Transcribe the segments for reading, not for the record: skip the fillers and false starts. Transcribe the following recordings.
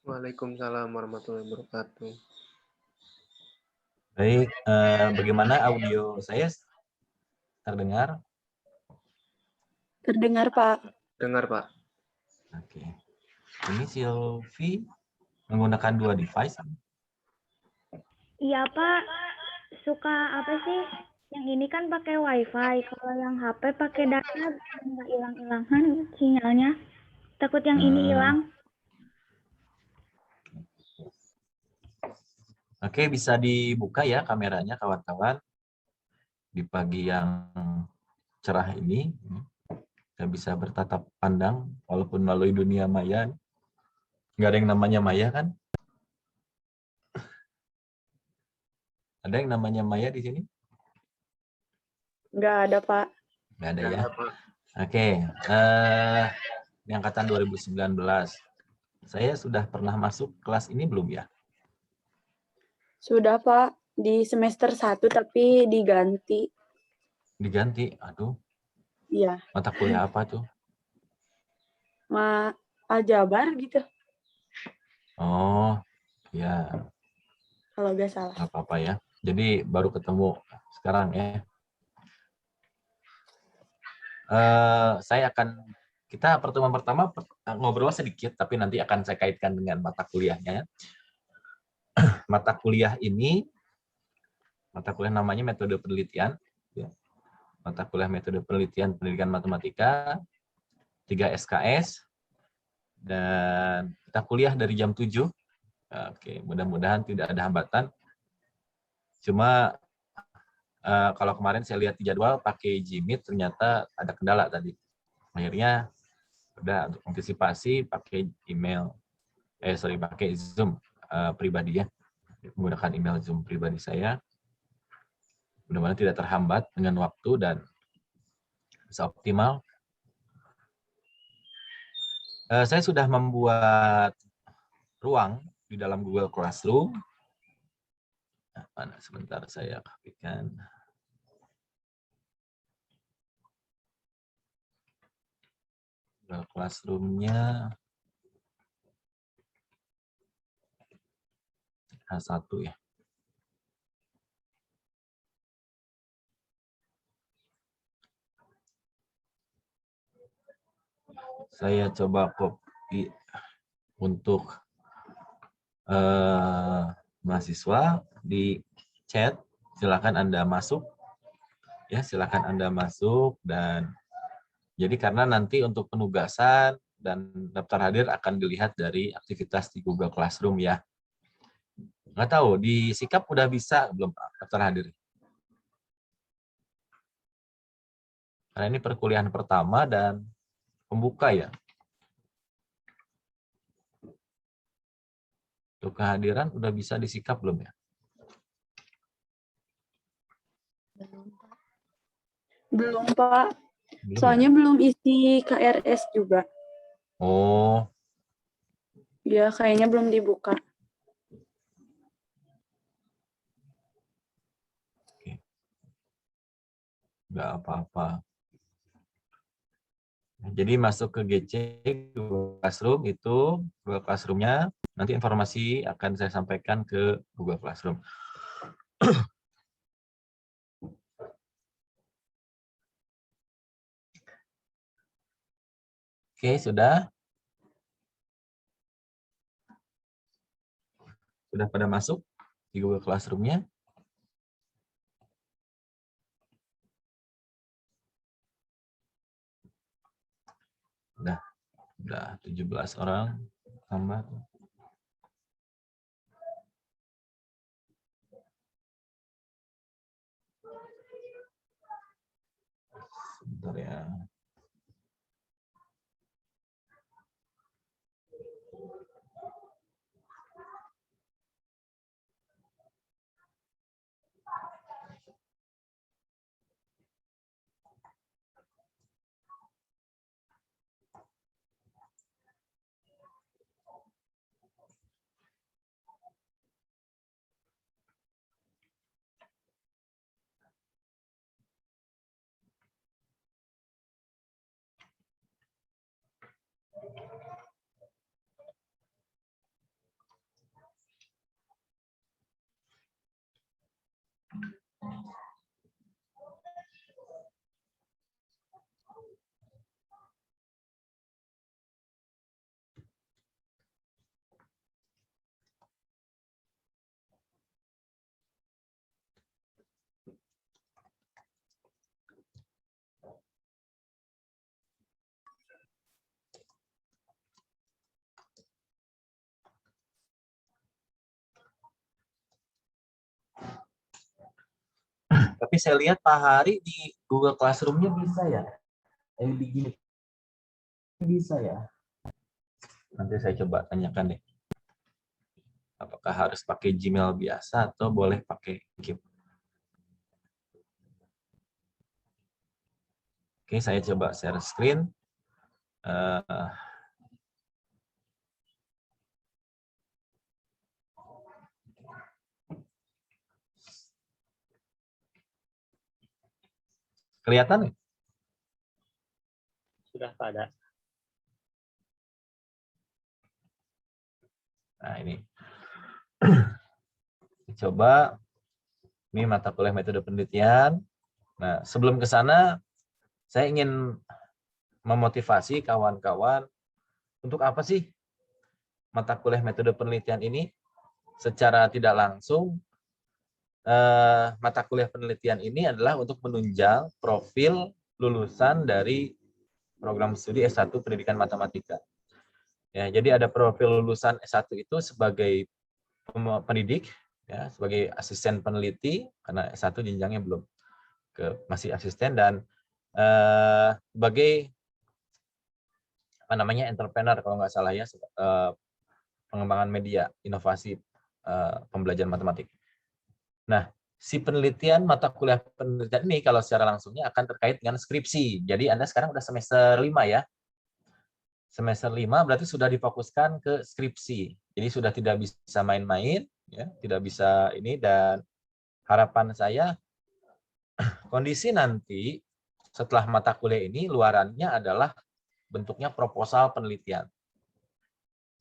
Waalaikumsalam warahmatullahi wabarakatuh. Baik, bagaimana audio saya terdengar? Terdengar, Pak. Dengar, Pak. Oke. Ini Silvi menggunakan 2 device. Iya Pak, suka apa sih? Yang ini kan pakai WiFi, kalau yang HP pakai data biar nggak hilang-hilangan sinyalnya. Takut yang ini hilang. Oke, bisa dibuka ya kameranya kawan-kawan. Di pagi yang cerah ini, kita bisa bertatap pandang walaupun melalui dunia maya. Nggak ada yang namanya maya kan? Ada yang namanya maya di sini? Nggak ada, Pak. Nggak ada ya. Ya, Pak. Oke, ini angkatan 2019. Saya sudah pernah masuk kelas ini belum ya? Sudah, Pak. Di semester 1 tapi diganti. Diganti? Aduh, Iya. mata kuliah apa tuh? Aljabar gitu. Oh, ya, Kalau nggak salah. nggak apa-apa ya. Jadi baru ketemu sekarang ya. Kita pertemuan pertama ngobrol sedikit, tapi nanti akan saya kaitkan dengan mata kuliahnya. Mata kuliah ini, mata kuliah namanya metode penelitian. Ya. Mata kuliah metode penelitian pendidikan matematika, 3 SKS, dan kita kuliah dari jam 7. Oke, mudah-mudahan tidak ada hambatan. Cuma kalau kemarin saya lihat di jadwal pakai Gmeet, ternyata ada kendala tadi. Akhirnya udah untuk antisipasi pakai email, pakai Zoom pribadi ya, menggunakan email Zoom pribadi saya. Mudah-mudahan tidak terhambat dengan waktu dan bisa optimal. Saya sudah membuat ruang di dalam Google Classroom. Nah, mana sebentar saya kopikan. Google Classroom-nya H1 ya. Saya coba copy untuk mahasiswa di chat. Silakan Anda masuk. Ya, silakan Anda masuk. Dan jadi karena nanti untuk penugasan dan daftar hadir akan dilihat dari aktivitas di Google Classroom ya. Nggak tahu, di Sikap udah bisa belum Pak daftar hadir? Karena ini perkuliahan pertama dan pembuka ya. Untuk kehadiran udah bisa disikap belum ya? Belum, Pak. Belum Soalnya ya? belum isi KRS juga. Oh, Ya, kayaknya belum dibuka. oke. Nggak apa-apa. Jadi masuk ke GC Google Classroom itu, Google Classroom-nya nanti informasi akan saya sampaikan ke Google Classroom. Oke, sudah? Sudah pada masuk di Google Classroom-nya? Udah 17 orang tambah. Sebentar ya. Tapi saya lihat Pak Hari di Google Classroom-nya bisa ya. Begini bisa ya. Nanti saya coba tanyakan deh. Apakah harus pakai Gmail biasa atau boleh pakai Keep? Oke, saya coba share screen. Kelihatan nih? Sudah pada. Nah, ini. Coba. Ini mata kuliah metode penelitian. Nah, sebelum ke sana, saya ingin memotivasi kawan-kawan untuk apa sih mata kuliah metode penelitian ini? Secara tidak langsung, mata kuliah penelitian ini adalah untuk menunjang profil lulusan dari program studi S1 Pendidikan Matematika. Ya, jadi ada profil lulusan S1 itu sebagai pendidik, ya, sebagai asisten peneliti, karena S1 jenjangnya belum masih asisten, dan sebagai apa namanya entrepreneur kalau nggak salah ya, pengembangan media, inovasi pembelajaran matematik. Nah, si penelitian mata kuliah penelitian ini kalau secara langsungnya akan terkait dengan skripsi. Jadi Anda sekarang udah semester 5 ya. Semester 5 berarti sudah difokuskan ke skripsi. Jadi sudah tidak bisa main-main, ya, tidak bisa ini, dan harapan saya kondisi nanti setelah mata kuliah ini luarannya adalah bentuknya proposal penelitian.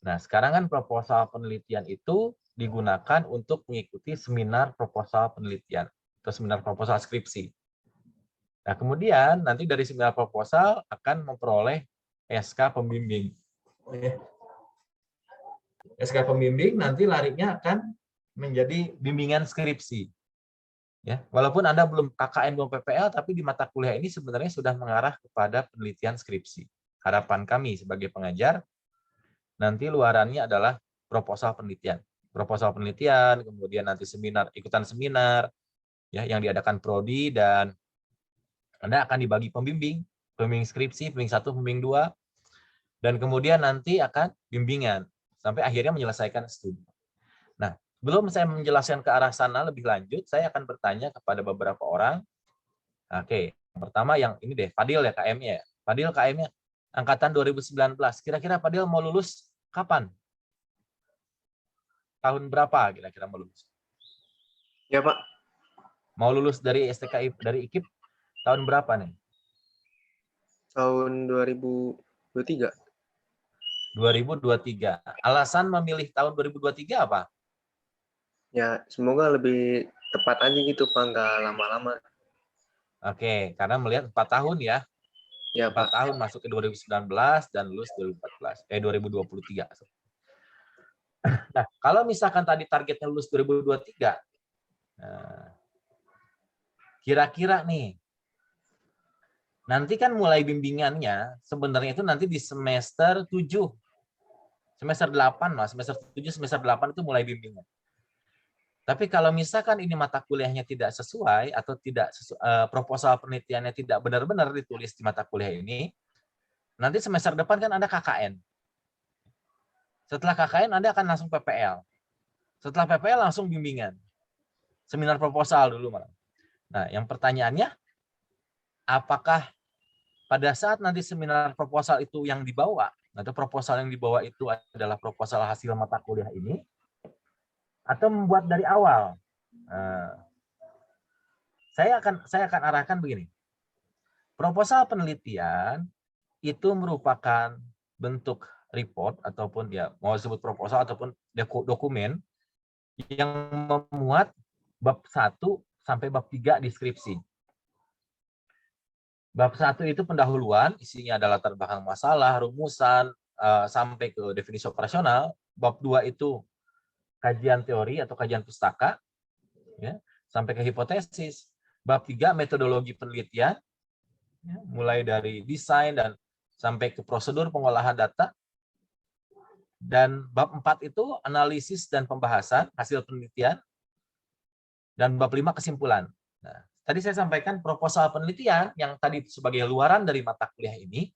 Nah, sekarang kan proposal penelitian itu digunakan untuk mengikuti seminar proposal penelitian atau seminar proposal skripsi. Nah, kemudian nanti dari seminar proposal akan memperoleh SK pembimbing. SK pembimbing nanti larinya akan menjadi bimbingan skripsi. Ya, walaupun Anda belum KKN belum PPL, tapi di mata kuliah ini sebenarnya sudah mengarah kepada penelitian skripsi. Harapan kami sebagai pengajar nanti luarannya adalah proposal penelitian. Proposal penelitian, kemudian nanti seminar, ikutan seminar ya yang diadakan prodi, dan Anda akan dibagi pembimbing, pembimbing skripsi, pembimbing 1, pembimbing 2, dan kemudian nanti akan bimbingan sampai akhirnya menyelesaikan studi. Nah, belum saya menjelaskan ke arah sana lebih lanjut, saya akan bertanya kepada beberapa orang. Oke, yang pertama yang ini deh, Fadil ya KM-nya. Fadil KM-nya angkatan 2019. Kira-kira Fadil mau lulus kapan? Tahun berapa kira-kira mau lulus? Ya, Pak. Mau lulus dari STKI, dari IKIP tahun berapa nih? Tahun 2023. 2023. Alasan memilih tahun 2023 apa? Ya, semoga lebih tepat aja gitu, Pak. Nggak lama-lama. Oke, karena melihat 4 tahun ya. Ya, 4 Pak. tahun masuk ke 2019 dan lulus 2023. Nah, kalau misalkan tadi targetnya lulus 2023, kira-kira nih, nanti kan mulai bimbingannya sebenarnya itu nanti di semester 7. Semester 8, Mas. Semester 7, semester 8 itu mulai bimbingan. Tapi kalau misalkan ini mata kuliahnya tidak sesuai atau tidak proposal penelitiannya tidak benar-benar ditulis di mata kuliah ini, nanti semester depan kan Anda KKN. Setelah KKN Anda akan langsung PPL. Setelah PPL langsung bimbingan. Seminar proposal dulu malah. Nah, yang pertanyaannya, apakah pada saat nanti seminar proposal itu yang dibawa, atau proposal yang dibawa itu adalah proposal hasil mata kuliah ini, atau membuat dari awal? Saya akan arahkan begini. Proposal penelitian itu merupakan bentuk report ataupun ya mau disebut proposal ataupun dokumen yang memuat bab 1 sampai bab 3 deskripsi. Bab 1 itu pendahuluan, isinya adalah latar belakang masalah, rumusan, sampai ke definisi operasional. Bab 2 itu kajian teori atau kajian pustaka, ya, sampai ke hipotesis. Bab 3 metodologi penelitian, ya, mulai dari desain dan sampai ke prosedur pengolahan data. Dan bab 4 itu analisis dan pembahasan hasil penelitian. Dan bab 5 kesimpulan. Nah, tadi saya sampaikan proposal penelitian yang tadi sebagai luaran dari mata kuliah ini,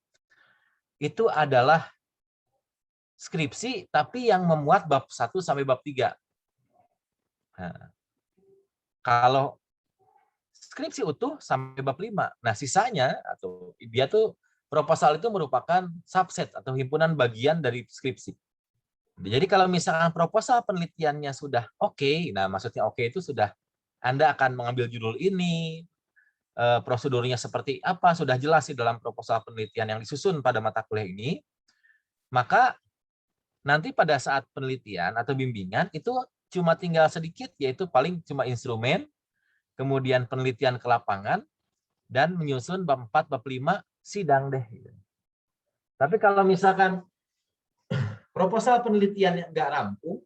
itu adalah skripsi, tapi yang memuat bab 1 sampai bab 3. Nah, kalau skripsi utuh sampai bab 5. Nah, sisanya, atau dia tuh, proposal itu merupakan subset atau himpunan bagian dari skripsi. Jadi kalau misalkan proposal penelitiannya sudah oke, nah maksudnya oke itu sudah Anda akan mengambil judul ini, prosedurnya seperti apa, sudah jelas di dalam proposal penelitian yang disusun pada mata kuliah ini, maka nanti pada saat penelitian atau bimbingan itu cuma tinggal sedikit, yaitu paling cuma instrumen, kemudian penelitian ke lapangan, dan menyusun bab 4, bab 5, sidang deh. Tapi kalau misalkan proposal penelitian yang nggak rampung,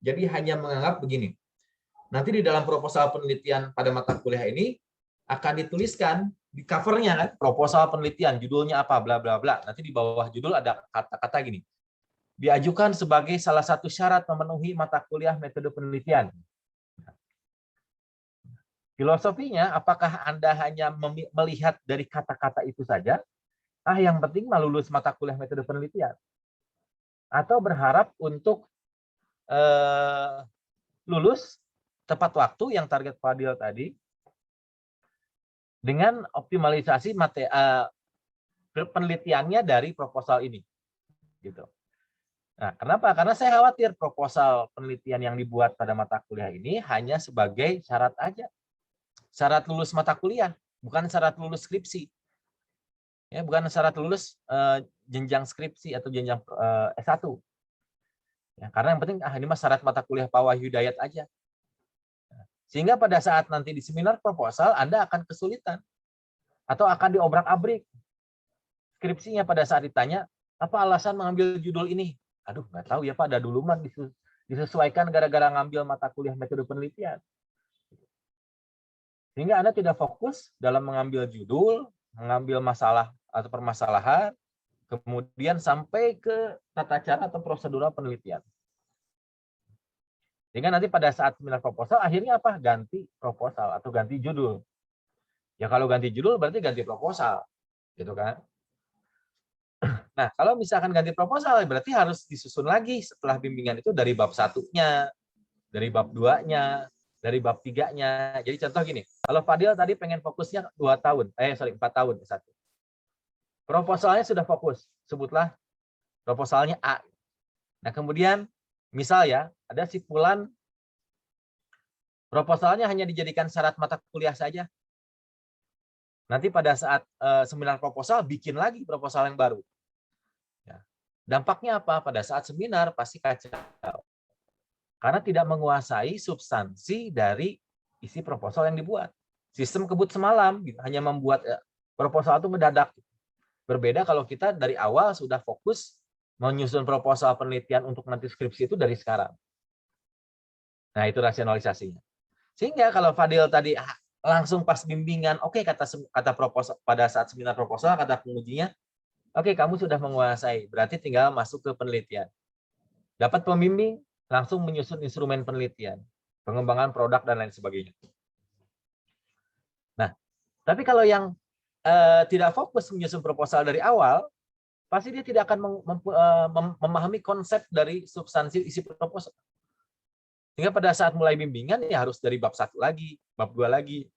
jadi hanya menganggap begini. Nanti di dalam proposal penelitian pada mata kuliah ini akan dituliskan di covernya kan, proposal penelitian, judulnya apa, bla bla bla. Nanti di bawah judul ada kata-kata gini. Diajukan sebagai salah satu syarat memenuhi mata kuliah metode penelitian. Filosofinya, apakah Anda hanya melihat dari kata-kata itu saja? Yang penting mah lulus mata kuliah metode penelitian. Atau berharap untuk lulus tepat waktu yang target Fadil tadi dengan optimalisasi penelitiannya dari proposal ini, gitu. Nah, kenapa? Karena saya khawatir proposal penelitian yang dibuat pada mata kuliah ini hanya sebagai syarat aja, syarat lulus mata kuliah, bukan syarat lulus skripsi, ya, bukan syarat lulus jenjang skripsi atau jenjang S1. Ya, karena yang penting ini mah syarat mata kuliah Pak Wahyu Hidayat aja. Sehingga pada saat nanti di seminar proposal Anda akan kesulitan atau akan diobrak-abrik skripsinya pada saat ditanya apa alasan mengambil judul ini. Aduh, nggak tahu ya Pak, ada dulu mah disesuaikan gara-gara ngambil mata kuliah metode penelitian. Sehingga Anda tidak fokus dalam mengambil judul, mengambil masalah atau permasalahan, kemudian sampai ke tata cara atau prosedural penelitian. Sehingga nanti pada saat seminar proposal, akhirnya apa? Ganti proposal atau ganti judul. Ya kalau ganti judul berarti ganti proposal. Gitu kan? Nah, kalau misalkan ganti proposal, berarti harus disusun lagi setelah bimbingan itu dari bab 1-nya, dari bab 2-nya, dari bab 3-nya. Jadi contoh gini, kalau Fadil tadi pengen fokusnya 4 tahun. S1. Proposalnya sudah fokus, sebutlah proposalnya A. Nah, kemudian misal ya, ada si Fulan proposalnya hanya dijadikan syarat mata kuliah saja. Nanti pada saat seminar proposal bikin lagi proposal yang baru. Ya. Dampaknya apa? Pada saat seminar pasti kacau. Karena tidak menguasai substansi dari isi proposal yang dibuat. Sistem kebut semalam, gitu. Hanya membuat proposal itu mendadak. Berbeda kalau kita dari awal sudah fokus menyusun proposal penelitian untuk nanti skripsi itu dari sekarang. Nah, itu rasionalisasinya. Sehingga kalau Fadil tadi langsung pas bimbingan, oke, kata proposal pada saat seminar proposal, kata pengujinya, oke, kamu sudah menguasai, berarti tinggal masuk ke penelitian. Dapat pembimbing, langsung menyusun instrumen penelitian, pengembangan produk, dan lain sebagainya. Nah, tapi kalau yang tidak fokus menyusun proposal dari awal, pasti dia tidak akan memahami konsep dari substansi isi proposal. Sehingga pada saat mulai bimbingan, ya harus dari bab 1 lagi, bab 2 lagi.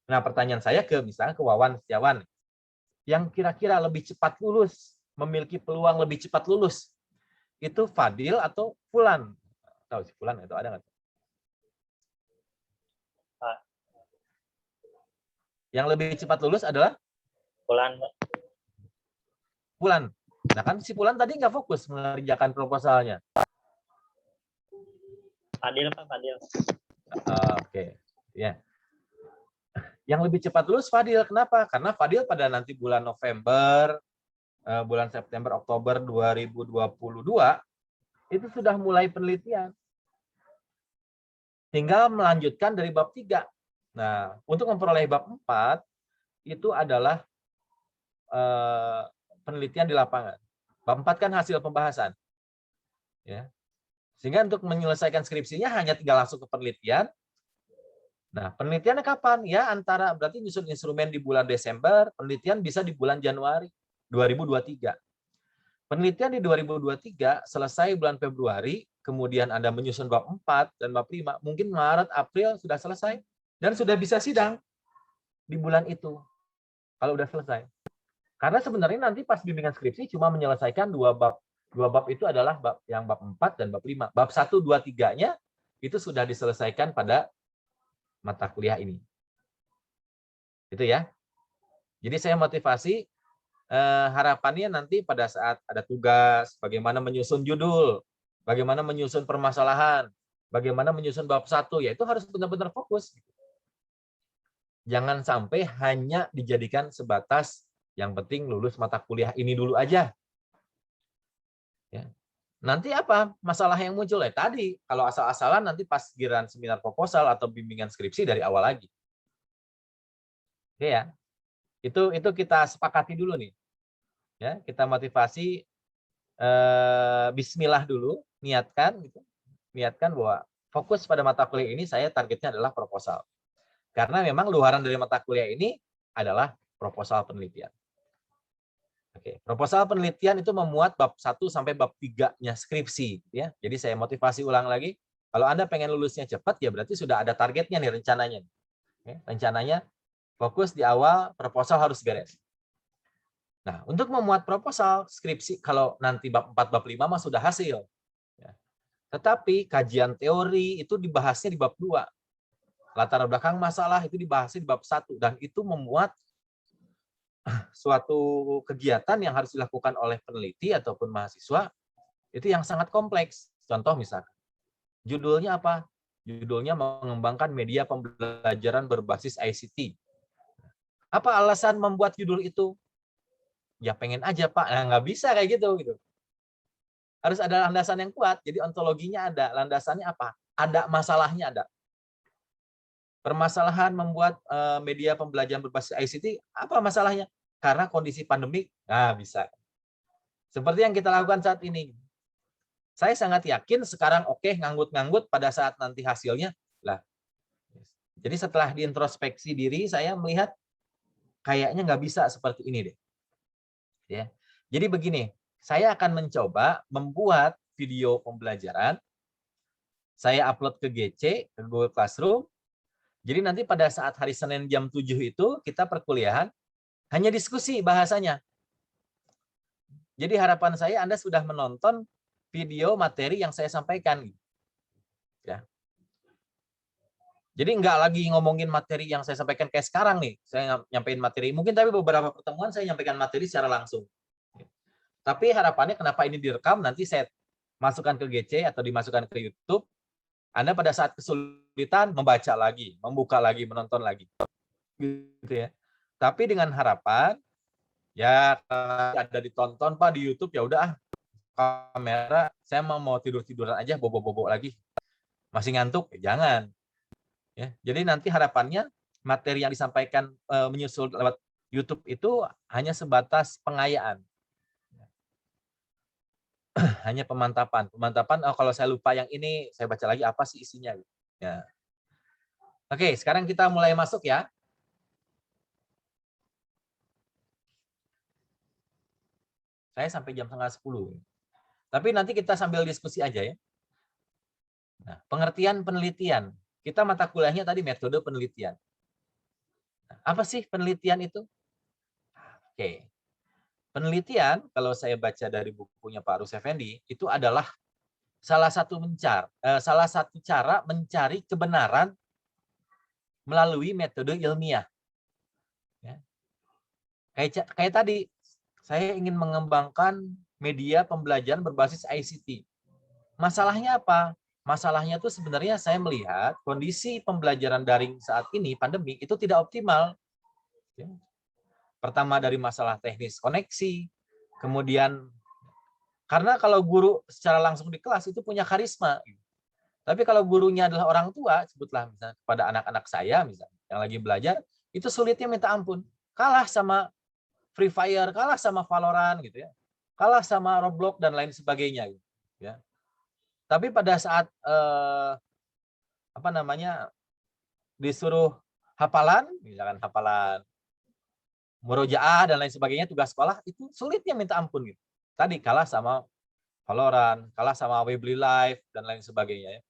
Nah, pertanyaan saya misalnya ke Wawan Setiawan, yang kira-kira lebih cepat lulus, memiliki peluang lebih cepat lulus, itu Fadil atau Fulan? Tahu si Fulan itu ada nggak? Yang lebih cepat lulus adalah Fulan. Nah kan si Fulan tadi nggak fokus mengerjakan proposalnya. Fadil, Pak, Fadil. Oke. Ya. Yang lebih cepat lulus Fadil. Kenapa? Karena Fadil pada nanti bulan November, bulan September, Oktober 2022, itu sudah mulai penelitian. Tinggal melanjutkan dari bab 3. Nah, untuk memperoleh bab 4, itu adalah penelitian di lapangan. Bab 4 kan hasil pembahasan. Ya. Sehingga untuk menyelesaikan skripsinya hanya tinggal langsung ke penelitian, Nah, penelitiannya kapan? Ya, antara berarti nyusun instrumen di bulan Desember, penelitian bisa di bulan Januari 2023. Penelitian di 2023 selesai bulan Februari, kemudian Anda menyusun bab 4 dan bab 5, mungkin Maret, April sudah selesai dan sudah bisa sidang di bulan itu kalau udah selesai. Karena sebenarnya nanti pas bimbingan skripsi cuma menyelesaikan dua bab. Dua bab itu adalah bab 4 dan bab 5. Bab 1, 2, 3-nya itu sudah diselesaikan pada mata kuliah ini. Itu ya. Jadi saya motivasi harapannya nanti pada saat ada tugas, bagaimana menyusun judul, bagaimana menyusun permasalahan, bagaimana menyusun bab 1, ya itu harus benar-benar fokus. Jangan sampai hanya dijadikan sebatas yang penting lulus mata kuliah ini dulu aja. Ya. Nanti apa masalah yang muncul? Tadi, kalau asal-asalan nanti pas giliran seminar proposal atau bimbingan skripsi dari awal lagi. Oke ya. Itu kita sepakati dulu nih. Ya, kita motivasi bismillah dulu, niatkan gitu. Niatkan bahwa fokus pada mata kuliah ini saya targetnya adalah proposal. Karena memang luaran dari mata kuliah ini adalah proposal penelitian. Oke, proposal penelitian itu memuat bab 1 sampai bab 3-nya skripsi ya. Jadi saya motivasi ulang lagi, kalau Anda pengen lulusnya cepat ya berarti sudah ada targetnya nih rencananya. Oke, rencananya fokus di awal, proposal harus beres. Nah, untuk memuat proposal skripsi, kalau nanti bab 4, bab 5 mah sudah hasil. Ya. Tetapi kajian teori itu dibahasnya di bab 2. Latar belakang masalah itu dibahasnya di bab 1. Dan itu memuat suatu kegiatan yang harus dilakukan oleh peneliti ataupun mahasiswa, itu yang sangat kompleks. Contoh misalkan, judulnya apa? Judulnya mengembangkan media pembelajaran berbasis ICT. Apa alasan membuat judul itu? Ya pengen aja Pak, nah, nggak bisa kayak gitu. Harus ada landasan yang kuat, jadi ontologinya ada, landasannya apa? Ada masalahnya ada. Permasalahan membuat media pembelajaran berbasis ICT, apa masalahnya? Karena kondisi pandemik, nah bisa. Seperti yang kita lakukan saat ini. Saya sangat yakin sekarang oke, nganggut-nganggut pada saat nanti hasilnya, lah. Jadi setelah diintrospeksi diri, saya melihat kayaknya nggak bisa seperti ini deh. Ya. Jadi begini, saya akan mencoba membuat video pembelajaran, saya upload ke GC, ke Google Classroom. Jadi nanti pada saat hari Senin jam 7 itu kita perkuliahan hanya diskusi bahasanya. Jadi harapan saya Anda sudah menonton video materi yang saya sampaikan. Ya. Jadi nggak lagi ngomongin materi yang saya sampaikan kayak sekarang nih. Saya nyampein materi, mungkin tapi beberapa pertemuan saya nyampaikan materi secara langsung. Tapi harapannya kenapa ini direkam, nanti saya masukkan ke GC atau dimasukkan ke YouTube. Anda pada saat kesulitan membaca lagi, membuka lagi, menonton lagi. Gitu ya. Tapi dengan harapan, ya ada ditonton Pak di YouTube, ya udah kamera, saya mau tidur-tiduran aja, bobo-bobo lagi. Masih ngantuk? Jangan. Ya, jadi nanti harapannya materi yang disampaikan menyusul lewat YouTube itu hanya sebatas pengayaan. Hanya pemantapan. Oh, kalau saya lupa yang ini, saya baca lagi apa sih isinya. Ya. Oke, sekarang kita mulai masuk ya. Saya sampai jam 9:30. Tapi nanti kita sambil diskusi aja ya. Nah, pengertian penelitian. Kita mata kuliahnya tadi metode penelitian. Nah, apa sih penelitian itu? Oke. Penelitian, kalau saya baca dari bukunya Pak Rus Effendi, itu adalah salah satu cara mencari kebenaran melalui metode ilmiah. Ya. Kayak tadi, saya ingin mengembangkan media pembelajaran berbasis ICT. Masalahnya apa? Masalahnya itu sebenarnya saya melihat kondisi pembelajaran daring saat ini, pandemi, itu tidak optimal. Ya. Pertama dari masalah teknis koneksi, kemudian karena kalau guru secara langsung di kelas itu punya karisma. Tapi kalau gurunya adalah orang tua, sebutlah misalnya kepada anak-anak saya misalnya yang lagi belajar, itu sulitnya minta ampun. Kalah sama Free Fire, kalah sama Valorant gitu ya. Kalah sama Roblox dan lain sebagainya gitu, ya. Tapi pada saat disuruh hafalan, misalkan hafalan murojaah dan lain sebagainya, tugas sekolah, itu sulitnya minta ampun gitu. Tadi kalah sama Valorant, kalah sama Weebly Live dan lain sebagainya.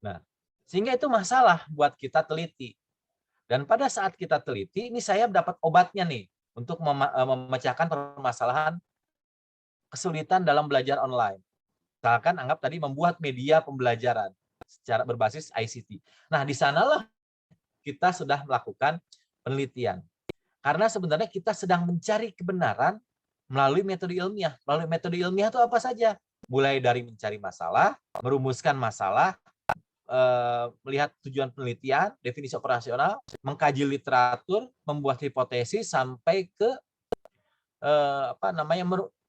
Nah, sehingga itu masalah buat kita teliti. Dan pada saat kita teliti, ini saya dapat obatnya nih untuk memecahkan permasalahan kesulitan dalam belajar online. Misalkan anggap tadi membuat media pembelajaran secara berbasis ICT. Nah, di sanalah kita sudah melakukan penelitian. Karena sebenarnya kita sedang mencari kebenaran melalui metode ilmiah. Melalui metode ilmiah itu apa saja? Mulai dari mencari masalah, merumuskan masalah, melihat tujuan penelitian, definisi operasional, mengkaji literatur, membuat hipotesis, sampai ke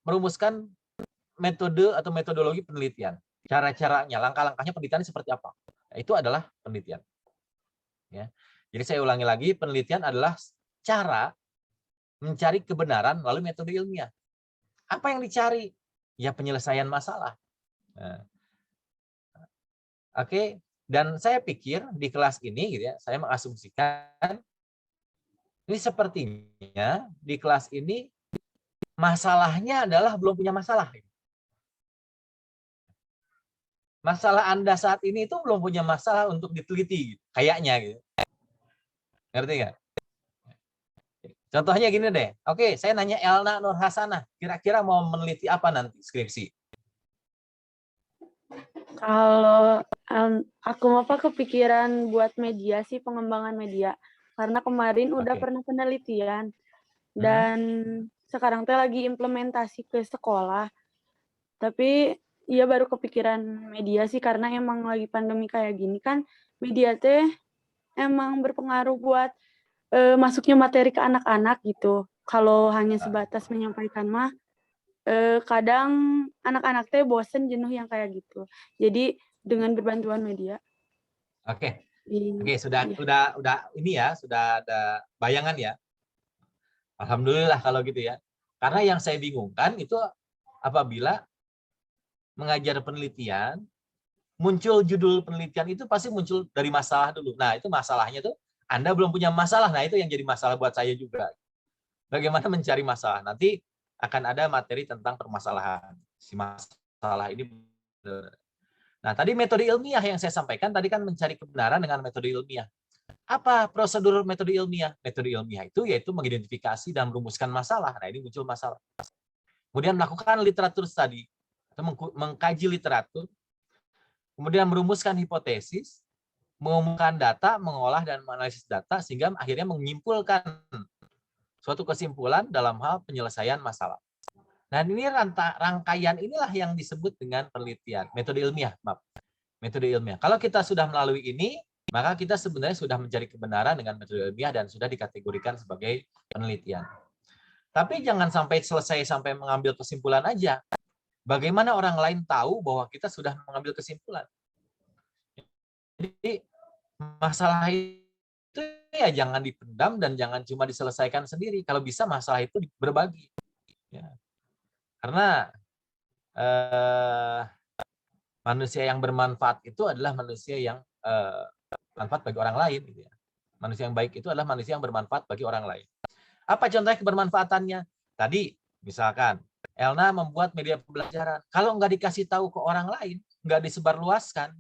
merumuskan metode atau metodologi penelitian. Cara-caranya, langkah-langkahnya penelitian seperti apa? Nah, itu adalah penelitian. Ya. Jadi saya ulangi lagi, penelitian adalah cara mencari kebenaran melalui metode ilmiah. Apa yang dicari? Ya penyelesaian masalah. Nah, oke, dan saya pikir di kelas ini gitu ya, saya mengasumsikan ini sepertinya di kelas ini masalahnya adalah belum punya masalah. Masalah Anda saat ini itu belum punya masalah untuk diteliti, gitu. Kayaknya gitu. Ngerti nggak? Contohnya gini deh. Oke, saya nanya Elna Nur Hasanah, kira-kira mau meneliti apa nanti skripsi? Kalau aku mah Pak kepikiran buat media sih, pengembangan media. Karena kemarin udah Oke. pernah penelitian dan sekarang teh lagi implementasi ke sekolah. Tapi iya baru kepikiran media sih karena emang lagi pandemi kayak gini kan, media teh emang berpengaruh buat masuknya materi ke anak-anak gitu. Kalau hanya sebatas menyampaikan mah kadang anak-anak teh bosen, jenuh yang kayak gitu. Jadi dengan berbantuan media. Oke, Iya. sudah ini ya, sudah ada bayangan ya. Alhamdulillah kalau gitu ya. Karena yang saya bingungkan itu apabila mengajar penelitian, muncul judul penelitian itu pasti muncul dari masalah dulu. Nah, itu masalahnya tuh Anda belum punya masalah. Nah, itu yang jadi masalah buat saya juga. Bagaimana mencari masalah? Nanti akan ada materi tentang permasalahan. Si masalah ini. Nah, tadi metode ilmiah yang saya sampaikan tadi kan mencari kebenaran dengan metode ilmiah. Apa prosedur metode ilmiah? Metode ilmiah itu yaitu mengidentifikasi dan merumuskan masalah. Nah, ini muncul masalah. Kemudian melakukan literatur study, atau mengkaji literatur, kemudian merumuskan hipotesis, mengumumkan data, mengolah dan menganalisis data, sehingga akhirnya menyimpulkan suatu kesimpulan dalam hal penyelesaian masalah. Nah, ini rangkaian inilah yang disebut dengan penelitian, metode ilmiah, maaf. Metode ilmiah. Kalau kita sudah melalui ini, maka kita sebenarnya sudah mencari kebenaran dengan metode ilmiah dan sudah dikategorikan sebagai penelitian. Tapi jangan sampai selesai sampai mengambil kesimpulan aja. Bagaimana orang lain tahu bahwa kita sudah mengambil kesimpulan? Jadi masalah itu ya jangan dipendam dan jangan cuma diselesaikan sendiri. Kalau bisa masalah itu berbagi. Ya. Karena manusia yang bermanfaat itu adalah manusia yang bermanfaat bagi orang lain. Gitu ya. Manusia yang baik itu adalah manusia yang bermanfaat bagi orang lain. Apa contohnya kebermanfaatannya? Tadi misalkan Elna membuat media pembelajaran. Kalau nggak dikasih tahu ke orang lain, nggak disebarluaskan,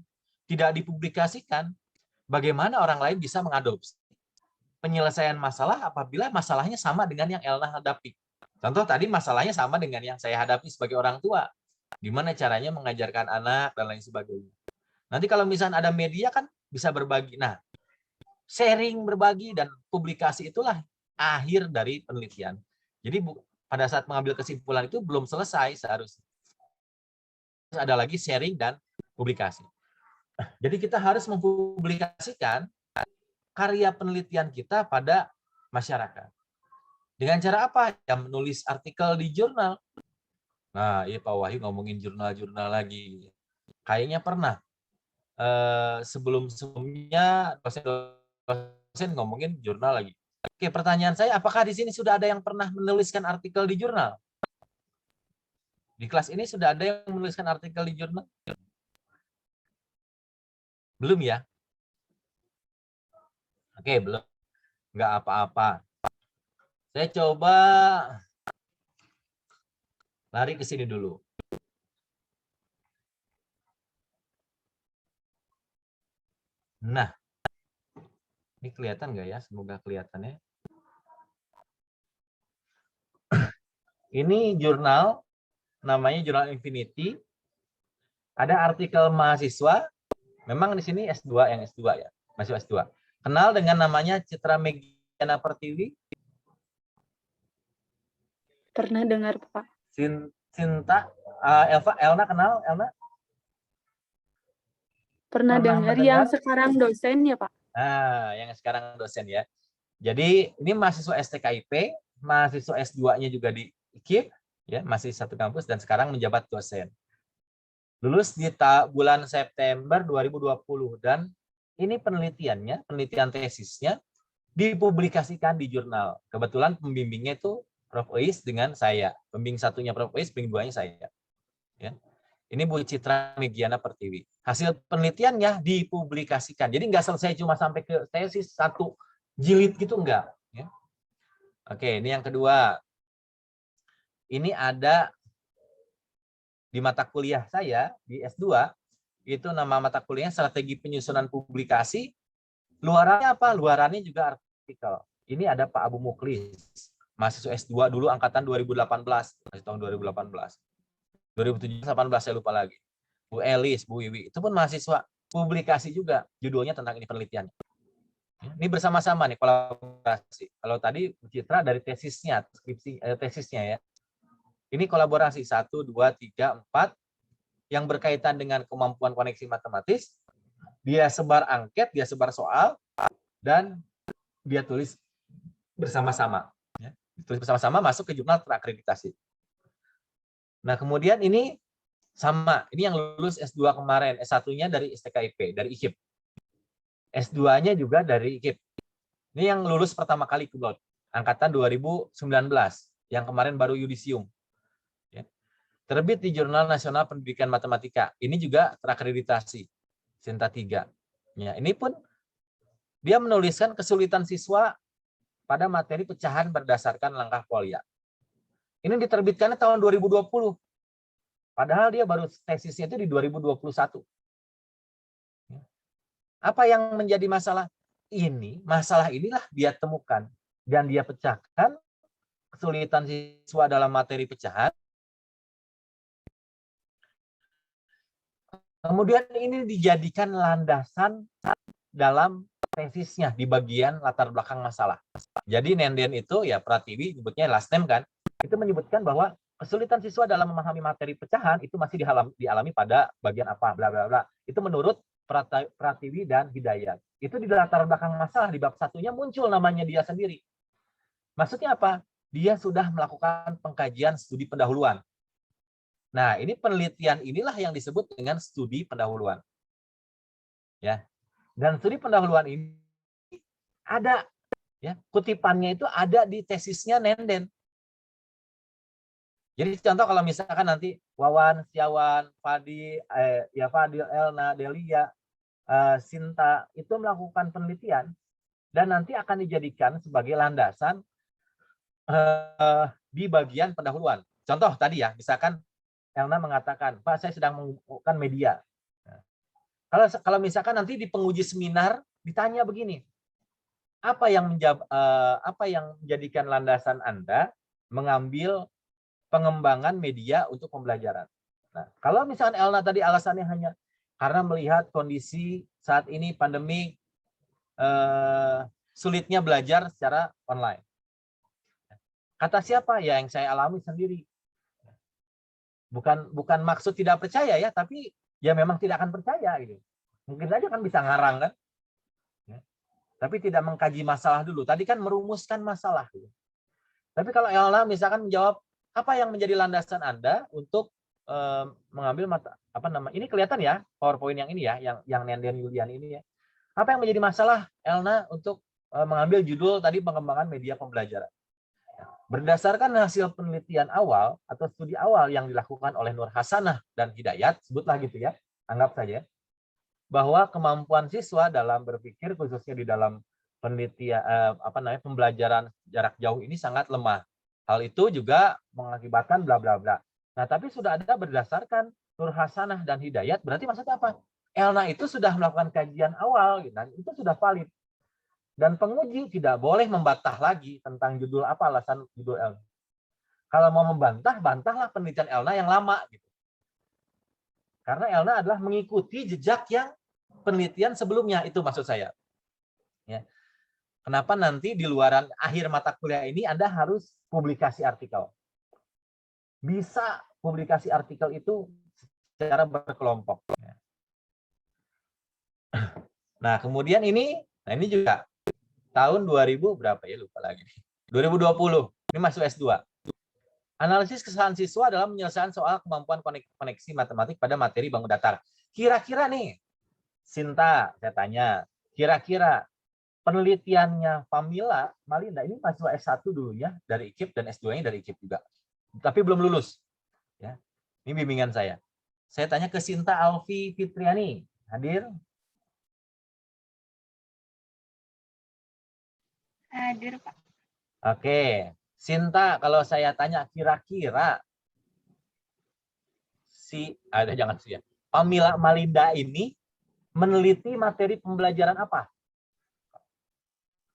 tidak dipublikasikan, bagaimana orang lain bisa mengadopsi penyelesaian masalah apabila masalahnya sama dengan yang Elna hadapi? Contoh tadi masalahnya sama dengan yang saya hadapi sebagai orang tua. Gimana caranya mengajarkan anak dan lain sebagainya. Nanti kalau misalnya ada media kan bisa berbagi. Nah, sharing, berbagi, dan publikasi itulah akhir dari penelitian. Jadi pada saat mengambil kesimpulan itu belum selesai seharusnya. Ada lagi sharing dan publikasi. Jadi kita harus mempublikasikan karya penelitian kita pada masyarakat. Dengan cara apa? Ya menulis artikel di jurnal. Nah, iya Pak Wahyu ngomongin jurnal-jurnal lagi. Kayaknya pernah. Sebelum-sebelumnya dosen ngomongin jurnal lagi. Oke, pertanyaan saya, apakah di sini sudah ada yang pernah menuliskan artikel di jurnal? Di kelas ini sudah ada yang menuliskan artikel di jurnal? Belum ya? Oke, belum. Nggak apa-apa. Saya coba lari ke sini dulu. Nah, ini kelihatan nggak ya? Semoga kelihatannya. Ini jurnal, namanya Jurnal Infinity. Ada artikel mahasiswa. Memang di sini S2, yang S2 ya, mahasiswa S2. Kenal dengan namanya Citra Megiana Pertiwi? Pernah dengar, Pak. Sinta, Elna kenal? Elna? Pernah dengar yang sekarang dosen ya, Pak? Nah, yang sekarang dosen ya. Jadi ini mahasiswa STKIP, mahasiswa S2-nya juga di IKIP, ya, masih satu kampus dan sekarang menjabat dosen. Lulus di bulan September 2020 dan ini penelitiannya, penelitian tesisnya dipublikasikan di jurnal. Kebetulan pembimbingnya itu Prof. Ois dengan saya. Pembimbing satunya Prof. Ois, pembimbing duanya saya. Ya. Ini Bu Citra Megiana Pertiwi. Hasil penelitiannya dipublikasikan. Jadi nggak selesai cuma sampai ke tesis satu jilid gitu, enggak. Ya. Oke, ini yang kedua. Ini ada di mata kuliah saya, di S2, itu nama mata kuliahnya Strategi Penyusunan Publikasi. Luarannya apa? Luarannya juga artikel. Ini ada Pak Abu Muklis, mahasiswa S2 dulu angkatan 2018, masih tahun 2018. 2017, 2018 saya lupa lagi. Bu Elis, Bu Wiwi, itu pun mahasiswa. Publikasi juga, judulnya tentang ini penelitian. Ini bersama-sama nih kolaborasi. Kalau tadi Bu Citra dari tesisnya, tesisnya ya. Ini kolaborasi 1, 2, 3, 4 yang berkaitan dengan kemampuan koneksi matematis. Dia sebar angket, dia sebar soal, dan dia tulis bersama-sama. Ya. Tulis bersama-sama masuk ke jurnal terakreditasi. Nah, kemudian ini sama. Ini yang lulus S2 kemarin. S1-nya dari STKIP, dari IKIP. S2-nya juga dari IKIP. Ini yang lulus pertama kali Kumlot. Angkatan 2019. Yang kemarin baru yudisium. Terbit di Jurnal Nasional Pendidikan Matematika. Ini juga terakreditasi. Sinta 3. Ya, ini pun dia menuliskan kesulitan siswa pada materi pecahan berdasarkan langkah Polya. Ini diterbitkannya tahun 2020. Padahal dia baru tesisnya itu di 2021. Apa yang menjadi masalah? Masalah inilah dia temukan. Dan dia pecahkan kesulitan siswa dalam materi pecahan. Kemudian ini dijadikan landasan dalam tesisnya di bagian latar belakang masalah. Jadi Nenden itu ya Pratiwi nyebutnya last name kan, itu menyebutkan bahwa kesulitan siswa dalam memahami materi pecahan itu masih dialami pada bagian apa bla bla bla. Itu menurut Pratiwi dan Hidayat. Itu di latar belakang masalah di bab satunya muncul namanya dia sendiri. Maksudnya apa? Dia sudah melakukan pengkajian studi pendahuluan. Nah, ini penelitian inilah yang disebut dengan studi pendahuluan. Ya. Dan studi pendahuluan ini ada ya, kutipannya itu ada di tesisnya Nenden. Jadi contoh kalau misalkan nanti Wawan, Setiawan, Fadil, Elna, Delia, Sinta itu melakukan penelitian dan nanti akan dijadikan sebagai landasan di bagian pendahuluan. Contoh tadi ya, misalkan Elna mengatakan, Pak, saya sedang menggunakan media. Nah, kalau misalkan nanti di penguji seminar ditanya begini, apa yang menjadikan landasan Anda mengambil pengembangan media untuk pembelajaran? Nah, kalau misalkan Elna tadi alasannya hanya karena melihat kondisi saat ini pandemi sulitnya belajar secara online. Kata siapa? Ya yang saya alami sendiri. Bukan maksud tidak percaya ya, tapi ya memang tidak akan percaya gitu. Mungkin saja kan bisa ngarang kan, ya. Tapi tidak mengkaji masalah dulu. Tadi kan merumuskan masalah. Gitu. Tapi kalau Elna misalkan menjawab apa yang menjadi landasan Anda untuk mengambil ini kelihatan ya PowerPoint yang ini ya, yang Nenden Yulian ini ya. Apa yang menjadi masalah Elna untuk mengambil judul tadi pengembangan media pembelajaran? Berdasarkan hasil penelitian awal atau studi awal yang dilakukan oleh Nur Hasanah dan Hidayat, sebutlah gitu ya, anggap saja, bahwa kemampuan siswa dalam berpikir khususnya di dalam pembelajaran jarak jauh ini sangat lemah. Hal itu juga mengakibatkan bla bla bla. Nah, tapi sudah ada berdasarkan Nur Hasanah dan Hidayat, berarti maksudnya apa? Elna itu sudah melakukan kajian awal, dan itu sudah valid. Dan penguji tidak boleh membantah lagi tentang judul apa alasan judul Elna. Kalau mau membantah, bantahlah penelitian Elna yang lama. Gitu. Karena Elna adalah mengikuti jejak yang penelitian sebelumnya, itu maksud saya. Ya. Kenapa nanti di luaran akhir mata kuliah ini Anda harus publikasi artikel? Bisa publikasi artikel itu secara berkelompok. Nah, kemudian ini juga tahun 2000 berapa ya, lupa lagi. 2020, ini masuk S2. Analisis kesalahan siswa dalam penyelesaian soal kemampuan koneksi matematik pada materi bangun datar. Kira-kira nih, Sinta, saya tanya, kira-kira penelitiannya Pamila Malinda, ini mahasiswa S1 dulu ya, dari IKIP, dan S2-nya dari IKIP juga. Tapi belum lulus. Ya. Ini bimbingan saya. Saya tanya ke Sinta Alfi Fitriani. Hadir? Hadir, Pak. Oke. Sinta, kalau saya tanya kira-kira Pamila Malinda ini meneliti materi pembelajaran apa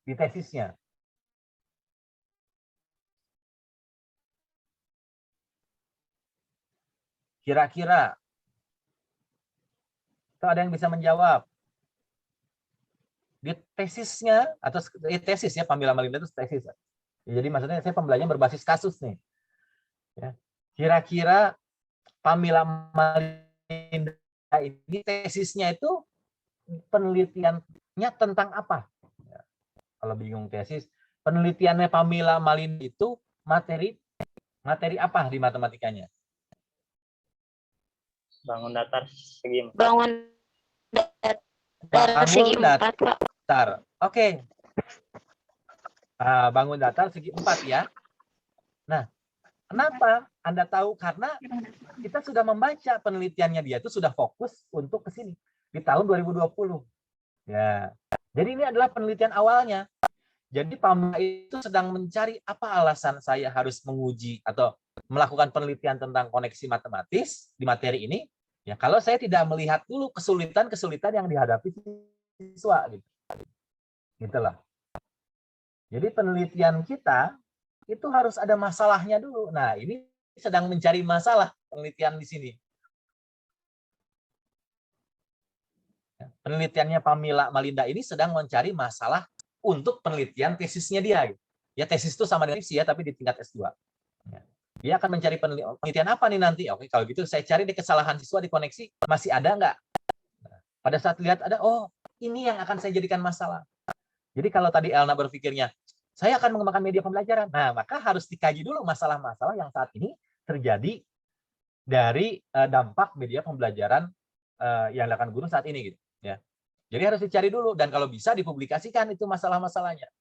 di tesisnya? Kira-kira. Atau ada yang bisa menjawab? Di tesisnya, atau tesis ya, Pamila Malinda itu tesis. Jadi maksudnya saya pembelajaran berbasis kasus nih. Ya. Kira-kira Pamila Malinda ini tesisnya itu penelitiannya tentang apa? Ya. Kalau bingung tesis, penelitiannya Pamila Malinda itu materi apa di matematikanya? Bangun datar segi 4. Bangun datar segi 4, Pak. Oke. Bangun datar segi 4 ya. Nah, kenapa? Anda tahu karena kita sudah membaca penelitiannya dia itu sudah fokus untuk ke sini di tahun 2020. Ya. Jadi ini adalah penelitian awalnya. Jadi Pamela itu sedang mencari apa alasan saya harus menguji atau melakukan penelitian tentang koneksi matematis di materi ini. Ya, kalau saya tidak melihat dulu kesulitan-kesulitan yang dihadapi siswa gitu. Gitulah. Jadi penelitian kita itu harus ada masalahnya dulu. Nah, ini sedang mencari masalah penelitian di sini. Penelitiannya Pamila Malinda ini sedang mencari masalah untuk penelitian tesisnya dia. Ya, tesis itu sama dengan skripsi ya, tapi di tingkat S2. Dia akan mencari penelitian apa nih nanti? Oke, kalau gitu saya cari di kesalahan siswa di koneksi, masih ada nggak? Pada saat lihat ada, oh ini yang akan saya jadikan masalah. Jadi kalau tadi Elna berpikirnya, saya akan mengembangkan media pembelajaran. Nah, maka harus dikaji dulu masalah-masalah yang saat ini terjadi dari dampak media pembelajaran yang dilakukan guru saat ini. Gitu. Ya. Jadi harus dicari dulu, dan kalau bisa dipublikasikan itu masalah-masalahnya.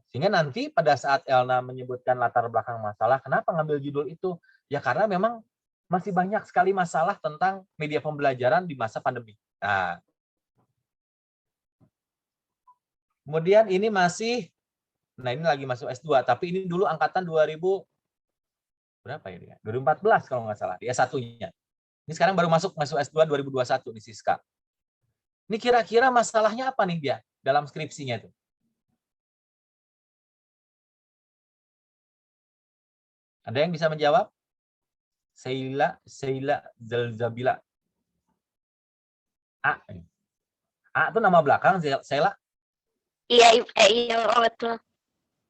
Sehingga nanti pada saat Elna menyebutkan latar belakang masalah, kenapa ngambil judul itu? Ya karena memang masih banyak sekali masalah tentang media pembelajaran di masa pandemi. Nah, kemudian ini masih, nah ini lagi masuk S2, tapi ini dulu angkatan 2000, berapa ya? 2014 kalau nggak salah, di S1-nya. Ini sekarang baru masuk S2 2021 di Siska. Ini kira-kira masalahnya apa nih dia dalam skripsinya itu? Ada yang bisa menjawab? Seila Zalzabila. A itu nama belakang, Seila? Iya, betul.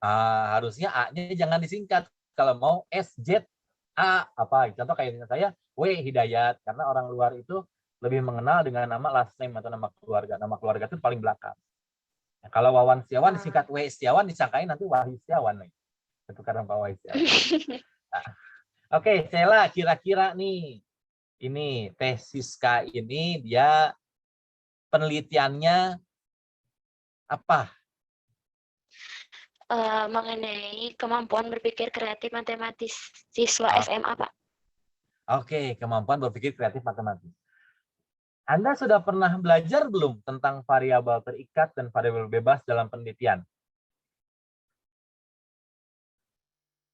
Harusnya A-nya jangan disingkat. Kalau mau S, Z, A, apa? Contoh kayak saya, W, Hidayat. Karena orang luar itu lebih mengenal dengan nama last name atau nama keluarga. Nama keluarga itu paling belakang. Nah, kalau Wawan Setiawan disingkat W Setiawan, disangkain nanti Wahyu Setiawan. Itu karena Pak Wahyu Setiawan. Nah, oke, Sela, kira-kira nih, ini tesis K ini dia penelitiannya apa? Mengenai kemampuan berpikir kreatif matematis siswa SMA, Pak. Oke, kemampuan berpikir kreatif matematis. Anda sudah pernah belajar belum tentang variabel terikat dan variabel bebas dalam penelitian?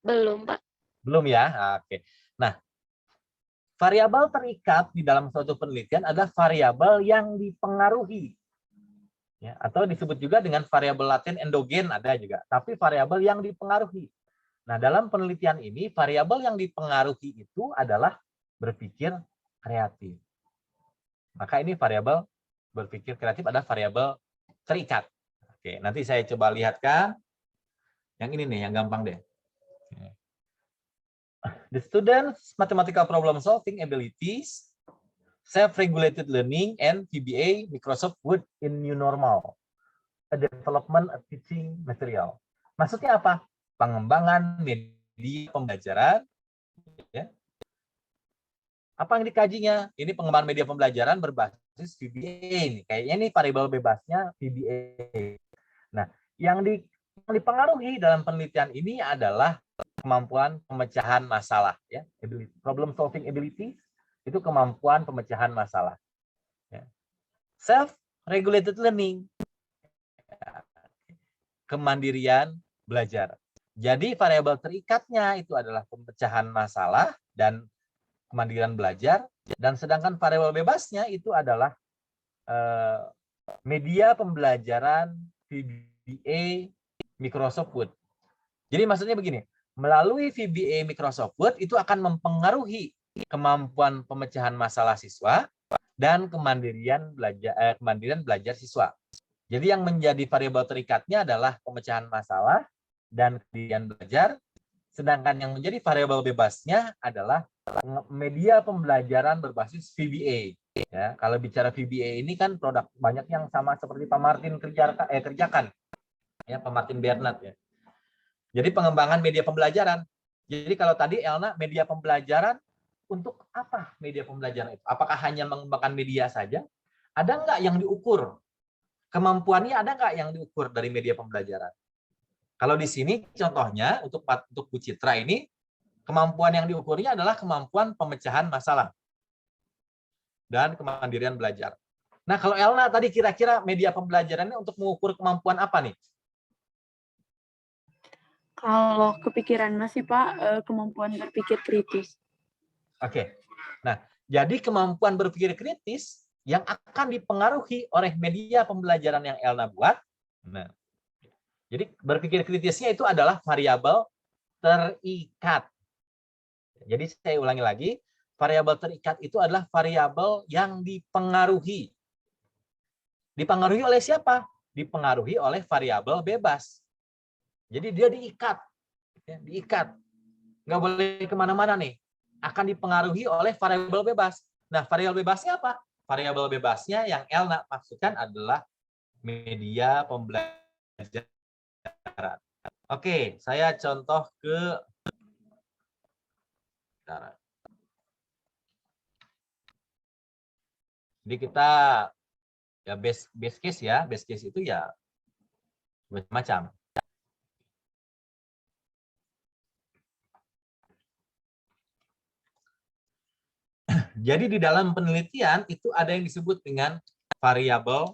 Belum, Pak. Belum ya? Oke. Nah, variabel terikat di dalam suatu penelitian adalah variabel yang dipengaruhi. Ya, atau disebut juga dengan variabel laten endogen ada juga, tapi variabel yang dipengaruhi. Nah, dalam penelitian ini, variabel yang dipengaruhi itu adalah berpikir kreatif. Maka ini variabel berpikir kreatif adalah variabel terikat. Oke, nanti saya coba lihatkan. Yang ini nih, yang gampang deh. The students' mathematical problem solving abilities, self-regulated learning, and VBA Microsoft Word in New Normal. A development of teaching material. Maksudnya apa? Pengembangan media pembelajaran. Ya. Apa yang dikajinya? Ini pengembangan media pembelajaran berbasis VBA. Kayaknya ini variabel bebasnya VBA. Nah, yang dipengaruhi dalam penelitian ini adalah kemampuan pemecahan masalah. Ya. Problem solving ability itu kemampuan pemecahan masalah. Ya. Self-regulated learning. Kemandirian belajar. Jadi variabel terikatnya itu adalah pemecahan masalah dan kemandirian belajar, dan sedangkan variabel bebasnya itu adalah media pembelajaran VBA Microsoft Word. Jadi maksudnya begini, melalui VBA Microsoft Word itu akan mempengaruhi kemampuan pemecahan masalah siswa dan kemandirian belajar siswa. Jadi yang menjadi variabel terikatnya adalah pemecahan masalah dan kemandirian belajar, sedangkan yang menjadi variabel bebasnya adalah media pembelajaran berbasis VBA. Ya, kalau bicara VBA ini kan produk banyak yang sama seperti Pak Martin kerjakan. Ya, Pak Martin Bernard ya. Jadi pengembangan media pembelajaran. Jadi kalau tadi Elna media pembelajaran, untuk apa media pembelajaran itu? Apakah hanya mengembangkan media saja? Ada nggak yang diukur? Kemampuannya ada nggak yang diukur dari media pembelajaran? Kalau di sini contohnya untuk Bu Citra ini, kemampuan yang diukurnya adalah kemampuan pemecahan masalah dan kemandirian belajar. Nah, kalau Elna tadi kira-kira media pembelajarannya untuk mengukur kemampuan apa nih? Kalau kepikiran masih Pak, kemampuan berpikir kritis. Oke. Nah, jadi kemampuan berpikir kritis yang akan dipengaruhi oleh media pembelajaran yang Elna buat. Nah, jadi berpikir kritisnya itu adalah variabel terikat. Jadi saya ulangi lagi, variabel terikat itu adalah variabel yang dipengaruhi. Dipengaruhi oleh siapa? Dipengaruhi oleh variabel bebas. Jadi dia diikat. Ya, diikat. Nggak boleh kemana-mana nih. Akan dipengaruhi oleh variabel bebas. Nah, variabel bebasnya apa? Variabel bebasnya yang Elna maksudkan adalah media pembelajaran. Oke, saya contoh ke jadi kita ya base case ya, base case itu ya macam-macam. Jadi di dalam penelitian itu ada yang disebut dengan variabel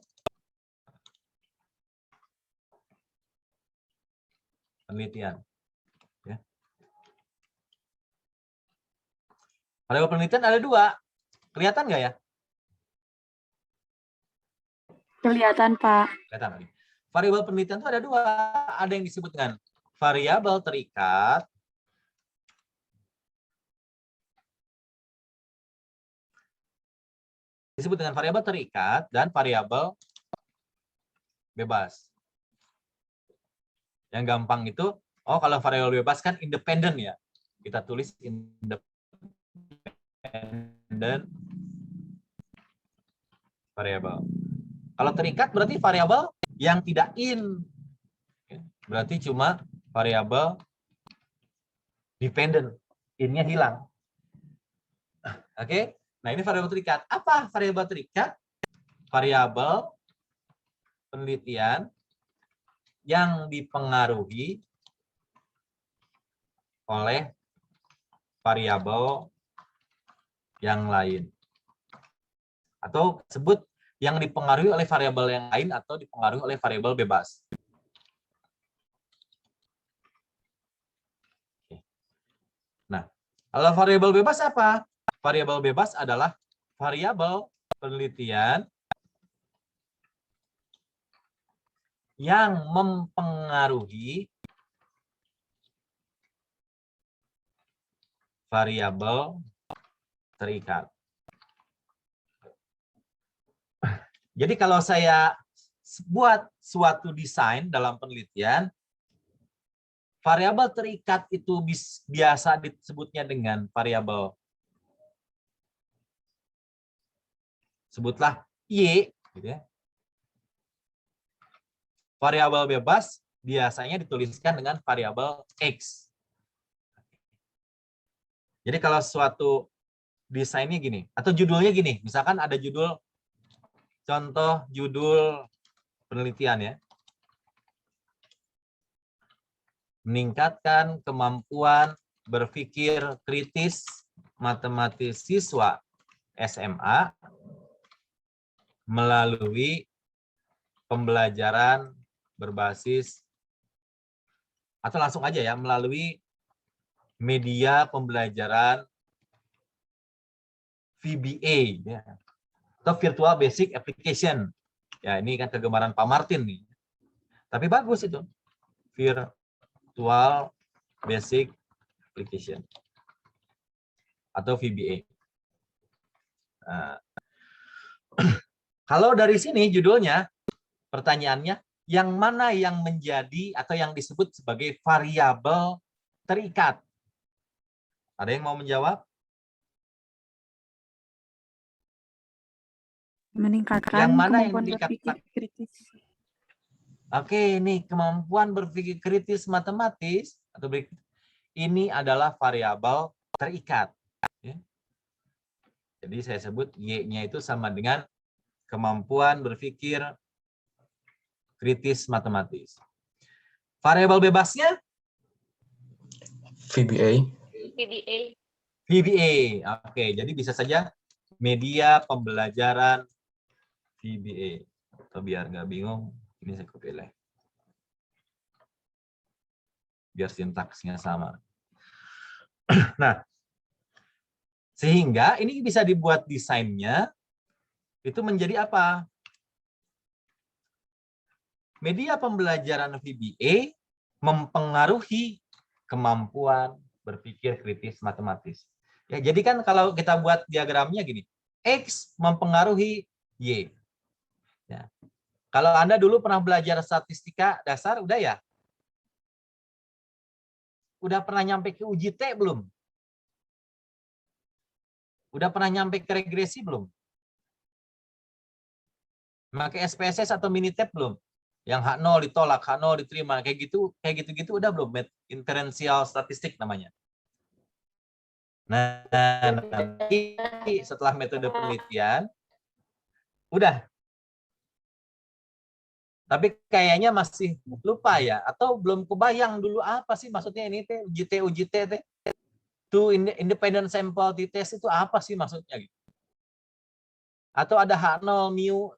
penelitian. Ya. Variabel penelitian ada dua. Kelihatan nggak ya? Kelihatan, Pak. Kelihatan lagi. Variabel penelitian itu ada dua. Ada yang disebut dengan variabel terikat. Disebut dengan variabel terikat dan variabel bebas. Yang gampang itu, oh kalau variabel bebas kan independen ya. Kita tulis independen variabel. Kalau terikat berarti variabel yang tidak in. Berarti cuma variabel dependent. In-nya hilang. Oke? Nah, ini variabel terikat. Apa variabel terikat? Variabel penelitian yang dipengaruhi oleh variabel yang lain. Atau sebut yang dipengaruhi oleh variabel yang lain atau dipengaruhi oleh variabel bebas. Nah, kalau variabel bebas apa? Variabel bebas adalah variabel penelitian yang mempengaruhi variabel terikat. Jadi kalau saya buat suatu desain dalam penelitian, variabel terikat itu biasa disebutnya dengan variabel, sebutlah Y, gitu ya. Variabel bebas biasanya dituliskan dengan variabel X. Jadi kalau suatu desainnya gini, atau judulnya gini, misalkan ada judul, contoh judul penelitian ya, meningkatkan kemampuan berpikir kritis matematis siswa SMA melalui pembelajaran berbasis, atau langsung aja ya, melalui media pembelajaran VBA ya, atau Virtual Basic Application. Ya, ini kan kegemaran Pak Martin nih. Tapi bagus itu. Virtual Basic Application atau VBA. Nah, kalau dari sini judulnya, pertanyaannya, yang mana yang menjadi atau yang disebut sebagai variabel terikat? Ada yang mau menjawab? Meningkatkan Yang mana yang kemampuan dikatakan? berpikir kritis. Oke, ini kemampuan berpikir kritis matematis atau ini adalah variabel terikat. Ya. Jadi saya sebut Y-nya itu sama dengan kemampuan berpikir kritis matematis. Variabel bebasnya? VBA. PBA. VBA. Oke, jadi bisa saja media pembelajaran VBA. Atau biar nggak bingung, ini saya pilih. Biar sintaksnya sama. Nah, sehingga ini bisa dibuat desainnya itu menjadi apa? Media pembelajaran VBA mempengaruhi kemampuan berpikir kritis matematis. Ya, jadi kan kalau kita buat diagramnya gini, X mempengaruhi Y. Ya. Kalau Anda dulu pernah belajar statistika dasar, udah ya? Udah pernah nyampe ke uji T belum? Udah pernah nyampe ke regresi belum? Pakai SPSS atau Minitab belum? Yang H0 ditolak, H0 diterima, kayak gitu udah belum? Inferensial statistik namanya. Nah, nanti setelah metode penelitian, udah. Tapi kayaknya masih lupa ya, atau belum kebayang dulu apa sih maksudnya ini teh UJT teh. Tuh independent sample t-test itu apa sih maksudnya gitu. Atau ada H0,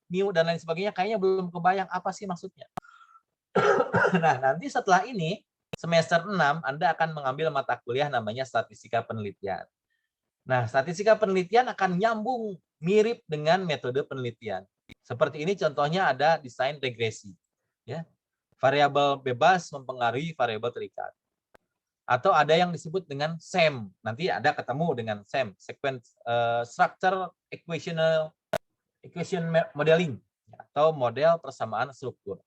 mu dan lain sebagainya, kayaknya belum kebayang apa sih maksudnya. Nah, nanti setelah ini semester 6 Anda akan mengambil mata kuliah namanya statistika penelitian. Nah, statistika penelitian akan nyambung mirip dengan metode penelitian. Seperti ini contohnya ada desain regresi. Ya. Variabel bebas mempengaruhi variabel terikat. Atau ada yang disebut dengan SEM. Nanti ada ketemu dengan SEM, sequence structure equation modeling atau model persamaan struktur.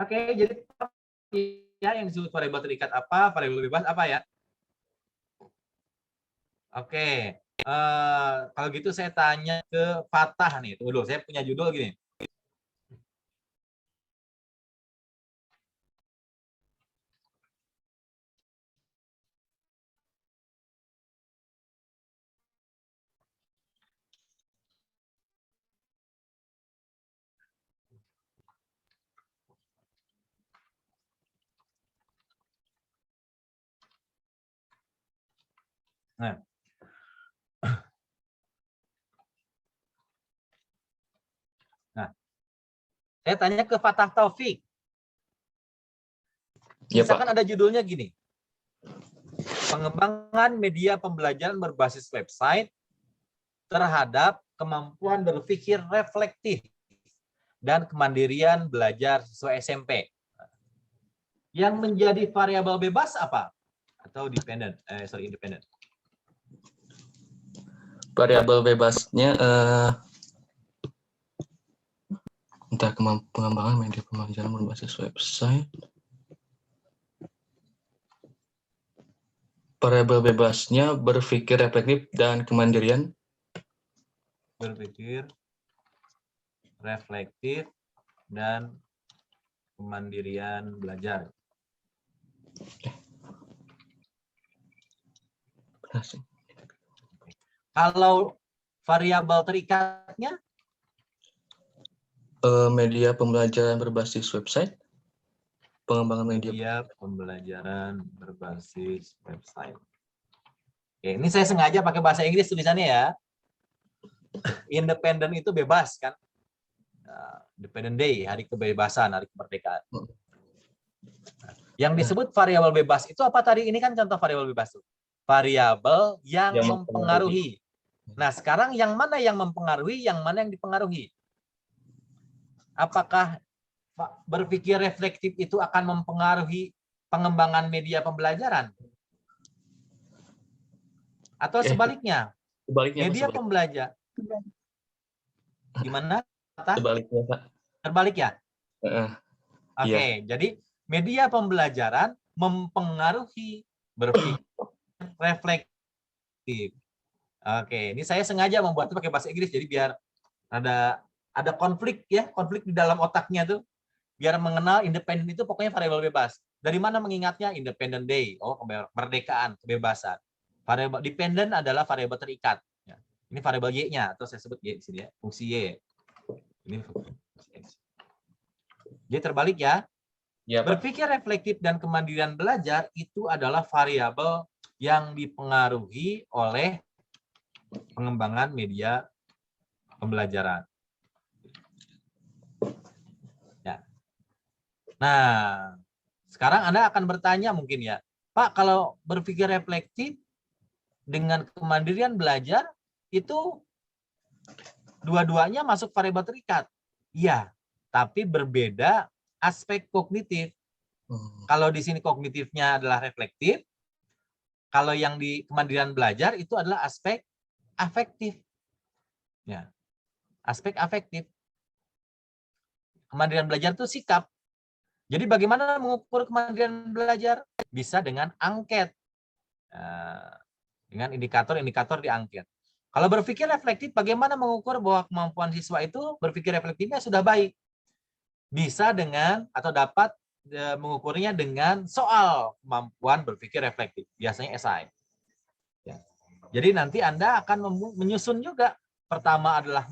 Oke, jadi ya yang disebut variabel terikat apa, variabel bebas apa ya? Oke, kalau gitu saya tanya ke Fatah nih. Tunggu dulu, saya punya judul gini. Nah, Saya tanya ke Fatah Taufik. Ya, Misalkan Pak. ada judulnya gini. Pengembangan media pembelajaran berbasis website terhadap kemampuan berpikir reflektif dan kemandirian belajar siswa SMP. Yang menjadi variabel bebas apa? Atau independen. Variabel bebasnya entah pengembangan media pembelajaran berbasis website. Variabel bebasnya berpikir reflektif dan kemandirian. Berpikir reflektif dan kemandirian belajar. Kalau variabel terikatnya? Media pembelajaran berbasis website. Pengembangan Media pembelajaran berbasis website. Oke, ini saya sengaja pakai bahasa Inggris tulisannya ya. Independen itu bebas kan. Independent Day, hari kebebasan, hari kemerdekaan. Yang disebut variabel bebas itu apa tadi? Ini kan contoh variabel bebas tuh. Variabel yang mempengaruhi. Nah, sekarang yang mana yang mempengaruhi, yang mana yang dipengaruhi? Apakah berpikir reflektif itu akan mempengaruhi pengembangan media pembelajaran? Atau sebaliknya? Media pembelajaran. Gimana? Sebaliknya, Pak. Terbalik ya? Oke, Iya. jadi media pembelajaran mempengaruhi berpikir reflektif. Oke, ini saya sengaja membuatnya pakai bahasa Inggris jadi biar ada konflik ya, konflik di dalam otaknya tuh. Biar mengenal independen itu pokoknya variabel bebas. Dari mana mengingatnya? Independent Day, kemerdekaan, kebebasan. Variabel dependent adalah variabel terikat. Ya. Ini variabel Y-nya, atau saya sebut Y di sini ya, fungsi Y. Ini fungsi X. Jadi terbalik ya. Ya, Pak. Berpikir reflektif dan kemandirian belajar itu adalah variabel yang dipengaruhi oleh pengembangan media pembelajaran. Ya. Nah, sekarang Anda akan bertanya mungkin ya, Pak, kalau berpikir reflektif dengan kemandirian belajar itu dua-duanya masuk variabel terikat. Iya, tapi berbeda aspek kognitif. Kalau di sini kognitifnya adalah reflektif, kalau yang di kemandirian belajar itu adalah aspek afektif. Ya, aspek afektif. Kemandirian belajar itu sikap. Jadi bagaimana mengukur kemandirian belajar? Bisa dengan angket. Dengan indikator-indikator di angket. Kalau berpikir reflektif, bagaimana mengukur bahwa kemampuan siswa itu berpikir reflektifnya sudah baik? Bisa dengan atau dapat mengukurnya dengan soal kemampuan berpikir reflektif. Biasanya esai. Ya. Jadi nanti Anda akan menyusun juga. Pertama adalah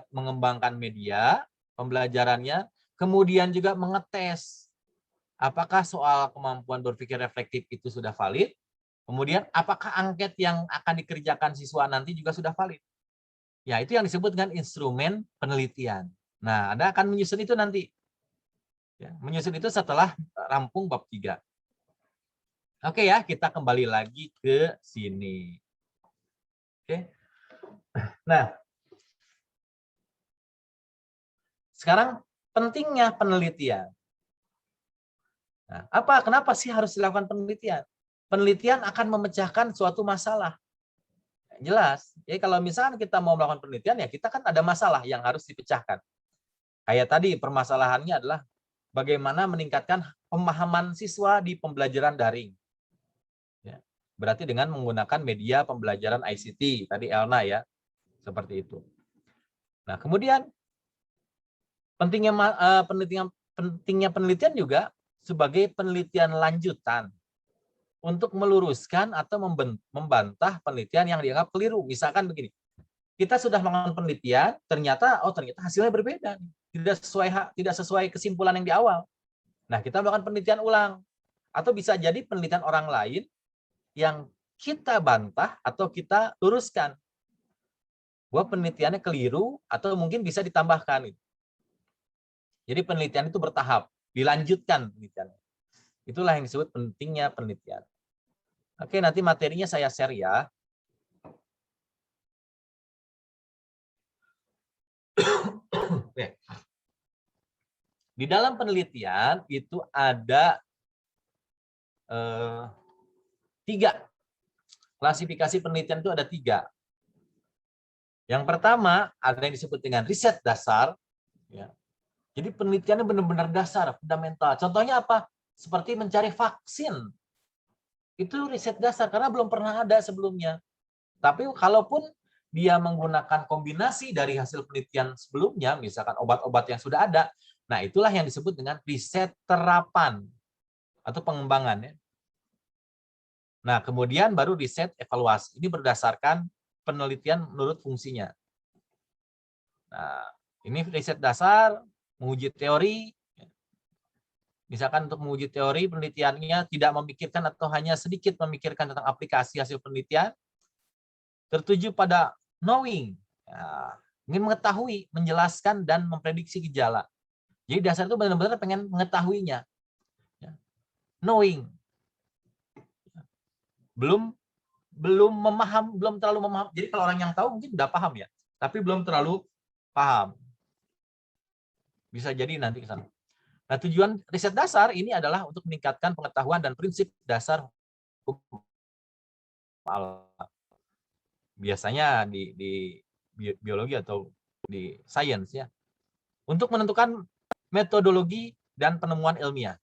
mengembangkan media pembelajarannya, kemudian juga mengetes apakah soal kemampuan berpikir reflektif itu sudah valid, kemudian apakah angket yang akan dikerjakan siswa nanti juga sudah valid. Ya, itu yang disebut dengan instrumen penelitian. Nah, Anda akan menyusun itu nanti. Ya, menyusun itu setelah rampung bab 3. Oke ya, kita kembali lagi ke sini. Oke. Nah, sekarang pentingnya penelitian. Nah, kenapa sih harus dilakukan penelitian? Penelitian akan memecahkan suatu masalah. Jelas. Jadi kalau misalkan kita mau melakukan penelitian, ya kita kan ada masalah yang harus dipecahkan. Kayak tadi permasalahannya adalah bagaimana meningkatkan pemahaman siswa di pembelajaran daring. Ya, berarti dengan menggunakan media pembelajaran ICT, tadi Elna ya, seperti itu. Nah, kemudian pentingnya penelitian juga sebagai penelitian lanjutan untuk meluruskan atau membantah penelitian yang dianggap keliru. Misalkan begini, kita sudah melakukan penelitian, ternyata hasilnya berbeda, tidak sesuai kesimpulan yang di awal. Nah, kita melakukan penelitian ulang, atau bisa jadi penelitian orang lain yang kita bantah atau kita luruskan bahwa penelitiannya keliru atau mungkin bisa ditambahkan. Jadi penelitian itu bertahap, dilanjutkan penelitiannya. Itulah yang disebut pentingnya penelitian. Oke, nanti materinya saya share ya. Oke. Di dalam penelitian itu ada 3. Klasifikasi penelitian itu ada 3. Yang pertama, ada yang disebut dengan riset dasar. Ya. Jadi penelitiannya benar-benar dasar, fundamental. Contohnya apa? Seperti mencari vaksin. Itu riset dasar, karena belum pernah ada sebelumnya. Tapi kalaupun dia menggunakan kombinasi dari hasil penelitian sebelumnya, misalkan obat-obat yang sudah ada, nah itulah yang disebut dengan riset terapan atau pengembangan. Ya. Nah, kemudian baru riset evaluasi. Ini berdasarkan penelitian menurut fungsinya. Nah, ini riset dasar, menguji teori. Misalkan untuk menguji teori, penelitiannya tidak memikirkan atau hanya sedikit memikirkan tentang aplikasi hasil penelitian, tertuju pada knowing, ya, ingin mengetahui, menjelaskan, dan memprediksi gejala. Jadi dasar itu benar-benar pengen mengetahuinya. Ya. Knowing. Belum terlalu memaham. Jadi kalau orang yang tahu mungkin udah paham ya, tapi belum terlalu paham. Bisa jadi nanti ke sana. Nah, tujuan riset dasar ini adalah untuk meningkatkan pengetahuan dan prinsip dasar hukum alam. Biasanya di biologi atau di sains ya. Untuk menentukan metodologi dan penemuan ilmiah.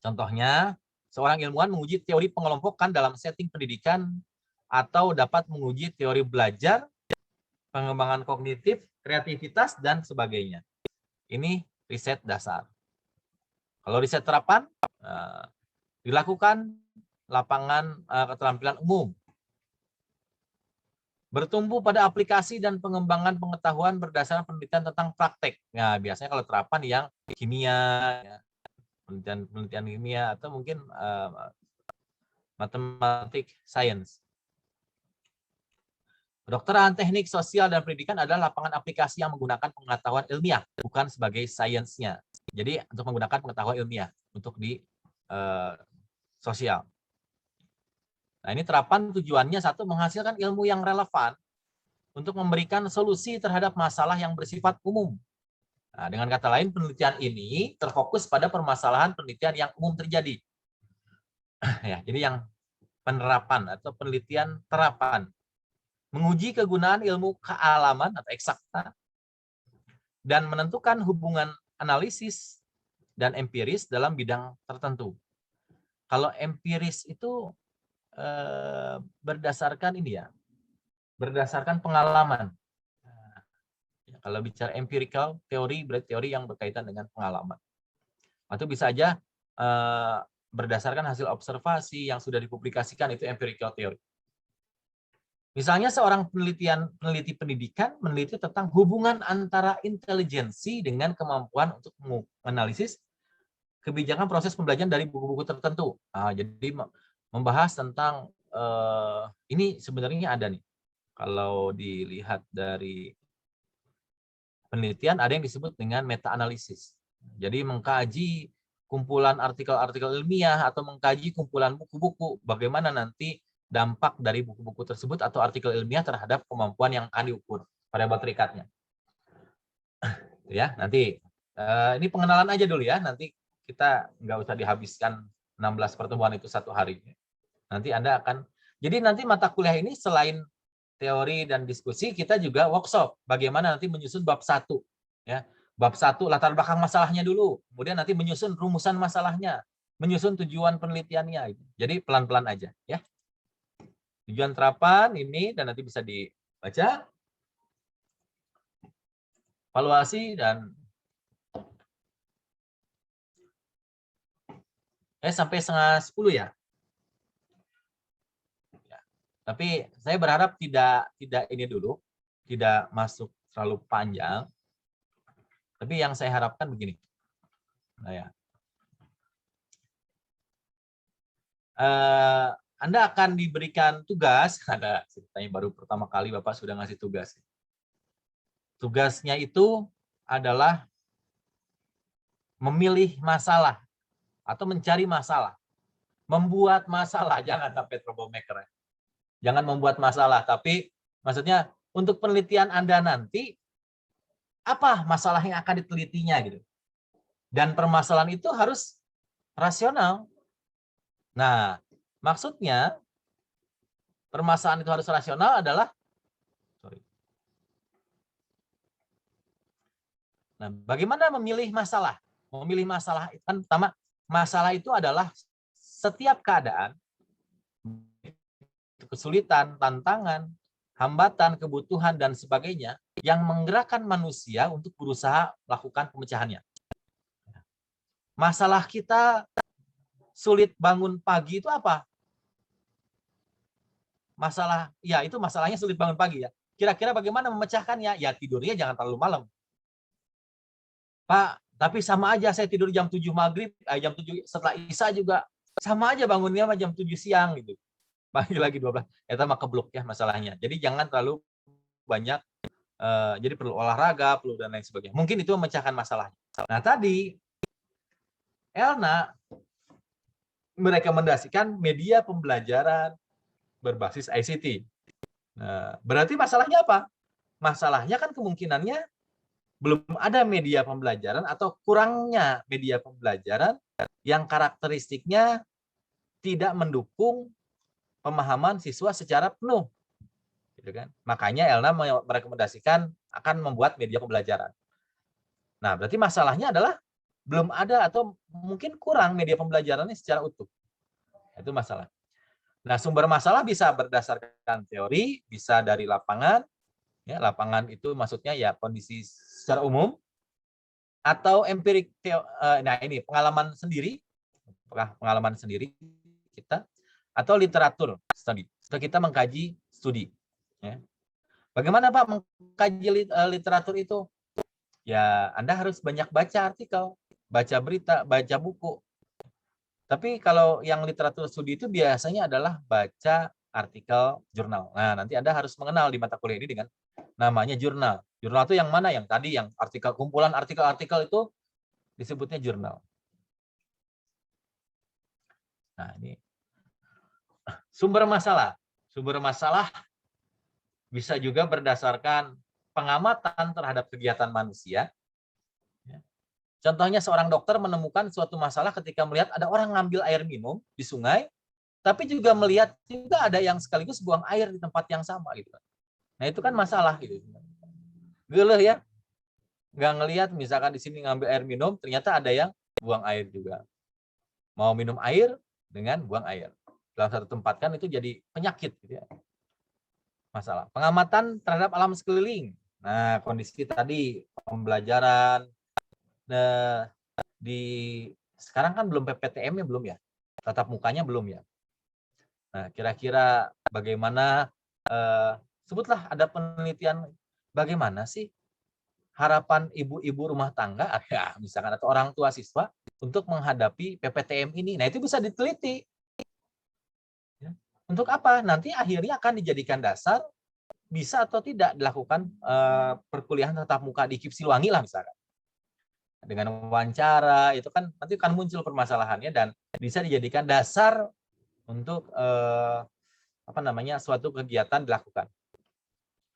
Contohnya, seorang ilmuwan menguji teori pengelompokan dalam setting pendidikan atau dapat menguji teori belajar, pengembangan kognitif, kreativitas, dan sebagainya. Ini riset dasar. Kalau riset terapan, dilakukan lapangan keterampilan umum. Bertumbuh pada aplikasi dan pengembangan pengetahuan berdasarkan penelitian tentang praktek. Nah, biasanya kalau terapan yang kimia, ya, penelitian kimia, atau mungkin matematik, sains. Kedokteran, teknik, sosial, dan pendidikan adalah lapangan aplikasi yang menggunakan pengetahuan ilmiah, bukan sebagai sainsnya. Jadi untuk menggunakan pengetahuan ilmiah untuk di sosial. Nah, ini terapan tujuannya satu, menghasilkan ilmu yang relevan untuk memberikan solusi terhadap masalah yang bersifat umum. Nah, dengan kata lain, penelitian ini terfokus pada permasalahan penelitian yang umum terjadi. Ya, jadi yang penerapan atau penelitian terapan. Menguji kegunaan ilmu kealaman atau eksakta, dan menentukan hubungan analisis dan empiris dalam bidang tertentu. Kalau empiris itu berdasarkan ini ya, berdasarkan pengalaman. Kalau bicara empirical teori, berarti teori yang berkaitan dengan pengalaman. Atau bisa aja berdasarkan hasil observasi yang sudah dipublikasikan, itu empirical teori. Misalnya seorang peneliti pendidikan meneliti tentang hubungan antara intelijensi dengan kemampuan untuk menganalisis kebijakan proses pembelajaran dari buku-buku tertentu. Nah, jadi membahas tentang ini sebenarnya ada nih. Kalau dilihat dari penelitian ada yang disebut dengan meta-analisis. Jadi mengkaji kumpulan artikel-artikel ilmiah atau mengkaji kumpulan buku-buku, bagaimana nanti dampak dari buku-buku tersebut atau artikel ilmiah terhadap kemampuan yang akan diukur pada baterikatnya. Ya, nanti ini pengenalan aja dulu ya, nanti kita nggak usah dihabiskan 16 pertemuan itu satu hari. Nanti Anda akan, jadi nanti mata kuliah ini selain teori dan diskusi, kita juga workshop bagaimana nanti menyusun bab 1. Ya, bab 1 latar belakang masalahnya dulu, kemudian nanti menyusun rumusan masalahnya, menyusun tujuan penelitiannya. Jadi pelan-pelan aja ya. Tujuan terapan ini, dan nanti bisa dibaca. Evaluasi dan sampai 9:30 ya. Tapi saya berharap tidak ini dulu, tidak masuk terlalu panjang. Tapi yang saya harapkan begini. Nah ya. Anda akan diberikan tugas, ada ceritanya baru pertama kali Bapak sudah ngasih tugas. Tugasnya itu adalah memilih masalah atau mencari masalah, membuat masalah, jangan sampai troublemaker. Jangan membuat masalah, tapi maksudnya untuk penelitian Anda nanti, apa masalah yang akan ditelitinya gitu. Dan permasalahan itu harus rasional. Nah, maksudnya permasalahan itu harus rasional adalah, nah, bagaimana memilih masalah? Memilih masalah itu kan pertama, masalah itu adalah setiap keadaan, kesulitan, tantangan, hambatan, kebutuhan, dan sebagainya yang menggerakkan manusia untuk berusaha melakukan pemecahannya. Masalah kita sulit bangun pagi itu apa? Masalah, ya itu masalahnya sulit bangun pagi ya. Kira-kira bagaimana memecahkannya? Ya tidurnya jangan terlalu malam. Pak, tapi sama aja saya tidur jam 7 maghrib, jam 7 setelah Isya juga sama aja bangunnya jam 7 siang gitu. Pagi lagi 12. Itu mah keblok ya masalahnya. Jadi jangan terlalu banyak, jadi perlu olahraga, perlu dan lain sebagainya. Mungkin itu memecahkan masalahnya. Nah tadi Elna merekomendasikan media pembelajaran berbasis ICT. Nah, berarti masalahnya apa? Masalahnya kan kemungkinannya belum ada media pembelajaran atau kurangnya media pembelajaran yang karakteristiknya tidak mendukung pemahaman siswa secara penuh. Gitu kan? Makanya Elna merekomendasikan akan membuat media pembelajaran. Nah, berarti masalahnya adalah belum ada atau mungkin kurang media pembelajarannya secara utuh. Itu masalah. Nah, sumber masalah bisa berdasarkan teori, bisa dari lapangan. Ya, lapangan itu maksudnya ya kondisi secara umum atau empirik, nah ini pengalaman sendiri kita, atau literatur studi. Atau kita mengkaji studi. Ya. Bagaimana Pak mengkaji literatur itu? Ya Anda harus banyak baca artikel, baca berita, baca buku. Tapi kalau yang literatur studi itu biasanya adalah baca artikel jurnal. Nah, nanti Anda harus mengenal di mata kuliah ini dengan namanya jurnal. Jurnal itu yang mana? Yang tadi yang artikel, kumpulan artikel-artikel itu disebutnya jurnal. Nah, ini sumber masalah. Sumber masalah bisa juga berdasarkan pengamatan terhadap kegiatan manusia. Contohnya seorang dokter menemukan suatu masalah ketika melihat ada orang ngambil air minum di sungai, tapi juga melihat juga ada yang sekaligus buang air di tempat yang sama gitu. Nah, itu kan masalah gitu. Geleh ya. Nggak ngelihat misalkan di sini ngambil air minum, ternyata ada yang buang air juga. Mau minum air dengan buang air. Dalam satu tempat kan itu jadi penyakit gitu ya. Masalah. Pengamatan terhadap alam sekeliling. Nah, kondisi tadi pembelajaran sekarang kan belum PPTM-nya belum ya. Tatap mukanya belum ya. Nah, kira-kira bagaimana sebutlah ada penelitian bagaimana sih harapan ibu-ibu rumah tangga ya, misalkan atau orang tua siswa untuk menghadapi PPTM ini. Nah, itu bisa diteliti. Ya. Untuk apa? Nanti akhirnya akan dijadikan dasar bisa atau tidak dilakukan perkuliahan tatap muka di KIP Siliwangi lah misalkan. Dengan wawancara itu kan nanti akan muncul permasalahannya dan bisa dijadikan dasar untuk suatu kegiatan dilakukan.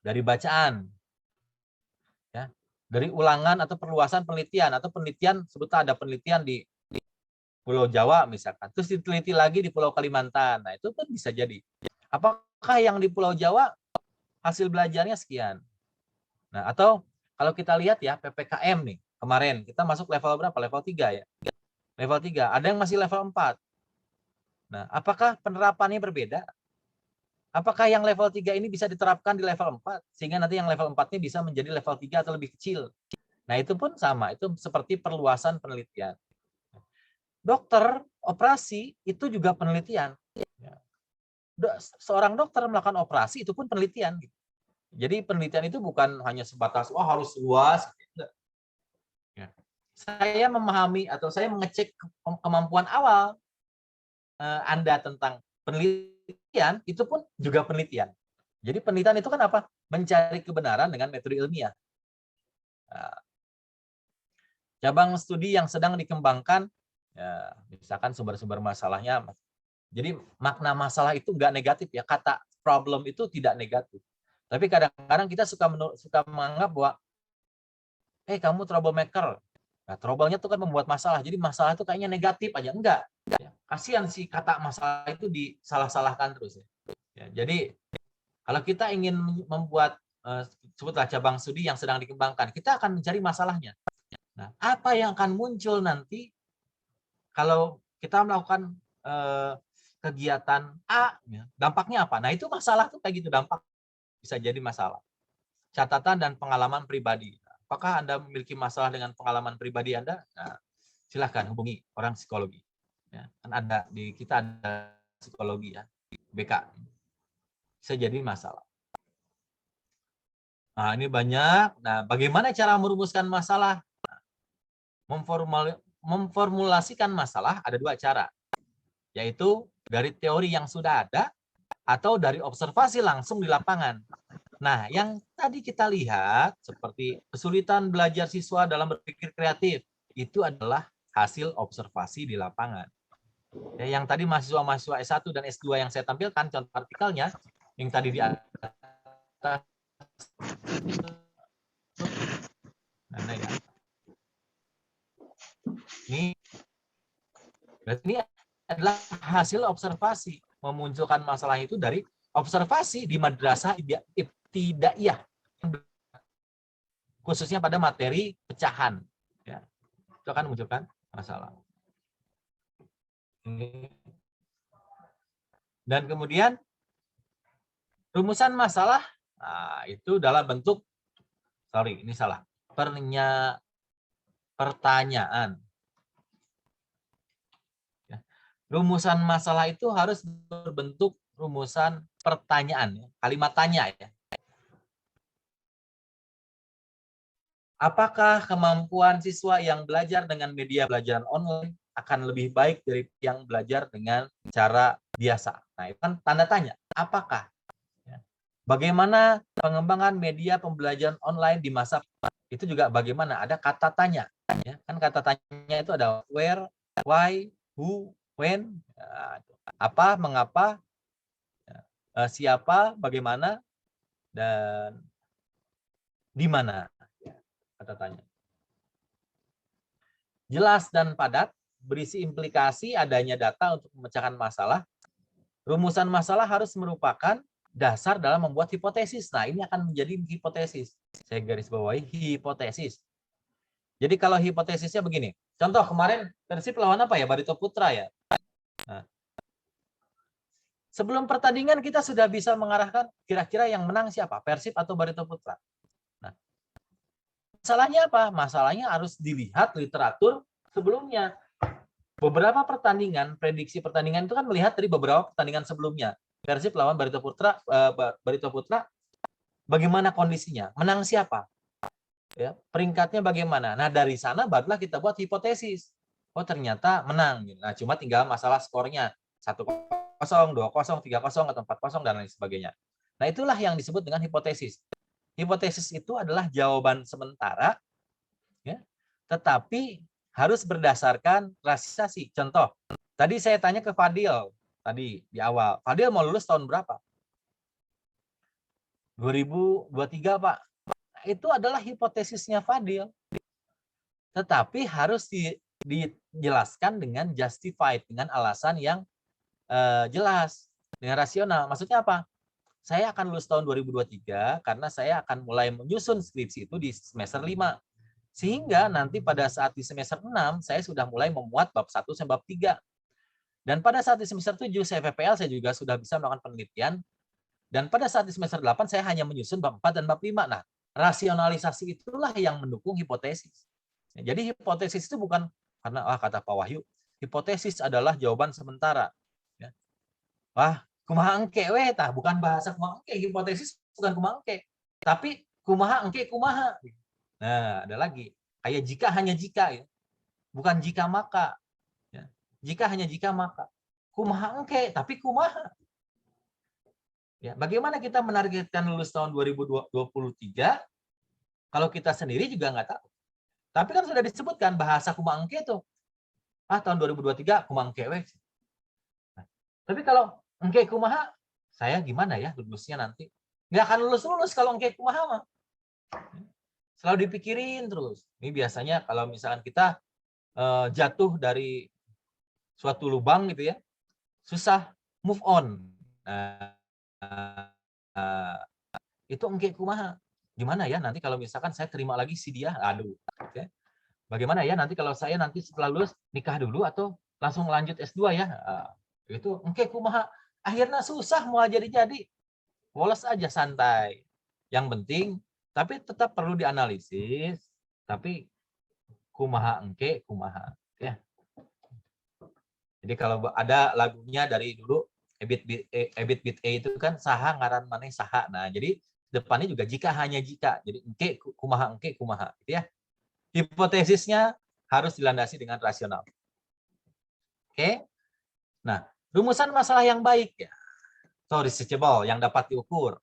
Dari bacaan, ya, dari ulangan atau perluasan penelitian atau penelitian sebutlah ada penelitian di Pulau Jawa misalkan, terus diteliti lagi di Pulau Kalimantan. Nah, itu kan bisa jadi. Apakah yang di Pulau Jawa hasil belajarnya sekian? Nah, atau kalau kita lihat ya PPKM nih, kemarin kita masuk level berapa? Level 3 ya. Level 3, ada yang masih level 4. Nah, apakah penerapannya berbeda? Apakah yang level 3 ini bisa diterapkan di level 4 sehingga nanti yang level 4-nya bisa menjadi level 3 atau lebih kecil? Nah, itu pun sama, itu seperti perluasan penelitian. Dokter operasi itu juga penelitian. Seorang dokter melakukan operasi itu pun penelitian. Jadi penelitian itu bukan hanya sebatas harus luas. Saya memahami atau saya mengecek kemampuan awal Anda tentang penelitian, itu pun juga penelitian. Jadi penelitian itu kan apa? Mencari kebenaran dengan metode ilmiah. cabang studi yang sedang dikembangkan, ya, misalkan sumber-sumber masalahnya. Jadi makna masalah itu nggak negatif ya, kata problem itu tidak negatif. Tapi kadang-kadang kita suka menganggap bahwa, kamu troublemaker. Nah, trouble-nya itu kan membuat masalah. Jadi masalah itu kayaknya negatif aja. Enggak. Ya, kasihan sih kata masalah itu disalah-salahkan terus. Ya, jadi kalau kita ingin membuat sebutlah cabang studi yang sedang dikembangkan, kita akan mencari masalahnya. Nah, apa yang akan muncul nanti kalau kita melakukan kegiatan A, ya, dampaknya apa? Nah, itu masalah tuh kayak gitu, dampak bisa jadi masalah. Catatan dan pengalaman pribadi. Apakah Anda memiliki masalah dengan pengalaman pribadi Anda? Nah, silahkan hubungi orang psikologi. Ya, kan ada di kita ada psikologi ya, BK. Bisa jadi masalah. Nah, ini banyak. Nah, bagaimana cara merumuskan masalah? Memformulasikan masalah ada dua cara, yaitu dari teori yang sudah ada atau dari observasi langsung di lapangan. Nah, yang tadi kita lihat seperti kesulitan belajar siswa dalam berpikir kreatif, itu adalah hasil observasi di lapangan. Ya, yang tadi mahasiswa-mahasiswa S1 dan S2 yang saya tampilkan contoh artikelnya, yang tadi di atas. Nah, ya. Ini adalah hasil observasi, memunculkan masalah itu dari observasi di madrasah ibtidaiyah, khususnya pada materi pecahan, ya, itu akan memunculkan masalah. Dan kemudian rumusan masalah, nah, itu dalam bentuk, ini salah, pertanyaan. Rumusan masalah itu harus berbentuk rumusan pertanyaan, kalimat tanya ya. Apakah kemampuan siswa yang belajar dengan media pembelajaran online akan lebih baik dari yang belajar dengan cara biasa? Nah, itu kan tanda tanya. Apakah? Bagaimana pengembangan media pembelajaran online di masa itu juga bagaimana? Ada kata tanya. Ya, kan kata tanya itu ada where, why, who, when, apa, mengapa, siapa, bagaimana, dan di mana. Kata tanya. Jelas dan padat, berisi implikasi adanya data untuk memecahkan masalah. Rumusan masalah harus merupakan dasar dalam membuat hipotesis. Nah, ini akan menjadi hipotesis. Saya garis bawahi hipotesis. Jadi kalau hipotesisnya begini. Contoh kemarin Persib lawan apa ya? Barito Putra ya. Nah, sebelum pertandingan kita sudah bisa mengarahkan kira-kira yang menang siapa? Persib atau Barito Putra. Nah, masalahnya apa? Masalahnya harus dilihat literatur sebelumnya. Beberapa pertandingan, prediksi pertandingan itu kan melihat dari beberapa pertandingan sebelumnya. Persib lawan Barito Putra, bagaimana kondisinya? Menang siapa? Ya, peringkatnya bagaimana? Nah, dari sana barulah kita buat hipotesis. Oh, ternyata menang. Nah, cuma tinggal masalah skornya. 1-0, 2-0, 3-0, atau 4-0, dan lain sebagainya. Nah, itulah yang disebut dengan hipotesis. Hipotesis itu adalah jawaban sementara, ya, tetapi harus berdasarkan rasisasi. Contoh, tadi saya tanya ke Fadil, tadi di awal. Fadil mau lulus tahun berapa? 2023, Pak. Itu adalah hipotesisnya Fadil. Tetapi harus dijelaskan dengan justified, dengan alasan yang jelas, dengan rasional. Maksudnya apa? Saya akan lulus tahun 2023 karena saya akan mulai menyusun skripsi itu di semester 5. Sehingga nanti pada saat di semester 6, saya sudah mulai memuat bab 1 sampai bab 3. Dan pada saat di semester 7, saya PPL, saya juga sudah bisa melakukan penelitian. Dan pada saat di semester 8, saya hanya menyusun bab 4 dan bab 5. Nah, rasionalisasi itulah yang mendukung hipotesis. Jadi hipotesis itu bukan karena, kata Pak Wahyu, hipotesis adalah jawaban sementara. Ya. Kumaha engke weh tah, bukan bahasa kumaha engke, hipotesis bukan kumaha engke, tapi kumaha engke kumaha. Nah, ada lagi kayak jika hanya jika ya. Bukan jika maka. Ya. Jika hanya jika maka. Kumaha engke tapi kumaha. Ya, bagaimana kita menargetkan lulus tahun 2023 kalau kita sendiri juga nggak tahu. Tapi kan sudah disebutkan bahasa kumaha engke tuh. Tahun 2023 kumaha engke we. Nah, tapi kalau engke kumaha, saya gimana ya lulusnya nanti? Nggak akan lulus kalau engke kumaha mah. Selalu dipikirin terus. Ini biasanya kalau misalkan kita jatuh dari suatu lubang gitu ya, susah move on. Itu engke kumaha. Gimana ya nanti kalau misalkan saya terima lagi si dia, aduh. Okay. Bagaimana ya nanti kalau saya nanti setelah lulus nikah dulu atau langsung lanjut S2 ya. Itu engke kumaha. Akhirnya susah mau jadi-jadi. Woles aja santai. Yang penting, tapi tetap perlu dianalisis. Tapi kumaha engke kumaha. Ya. Jadi kalau ada lagunya dari dulu, Ebit Bit A itu kan saha ngaran maneh saha. Nah, jadi depannya juga jika hanya jika. Jadi engke kumaha gitu ya. Hipotesisnya harus dilandasi dengan rasional. Oke. Nah, rumusan masalah yang baik ya. So, researchable yang dapat diukur.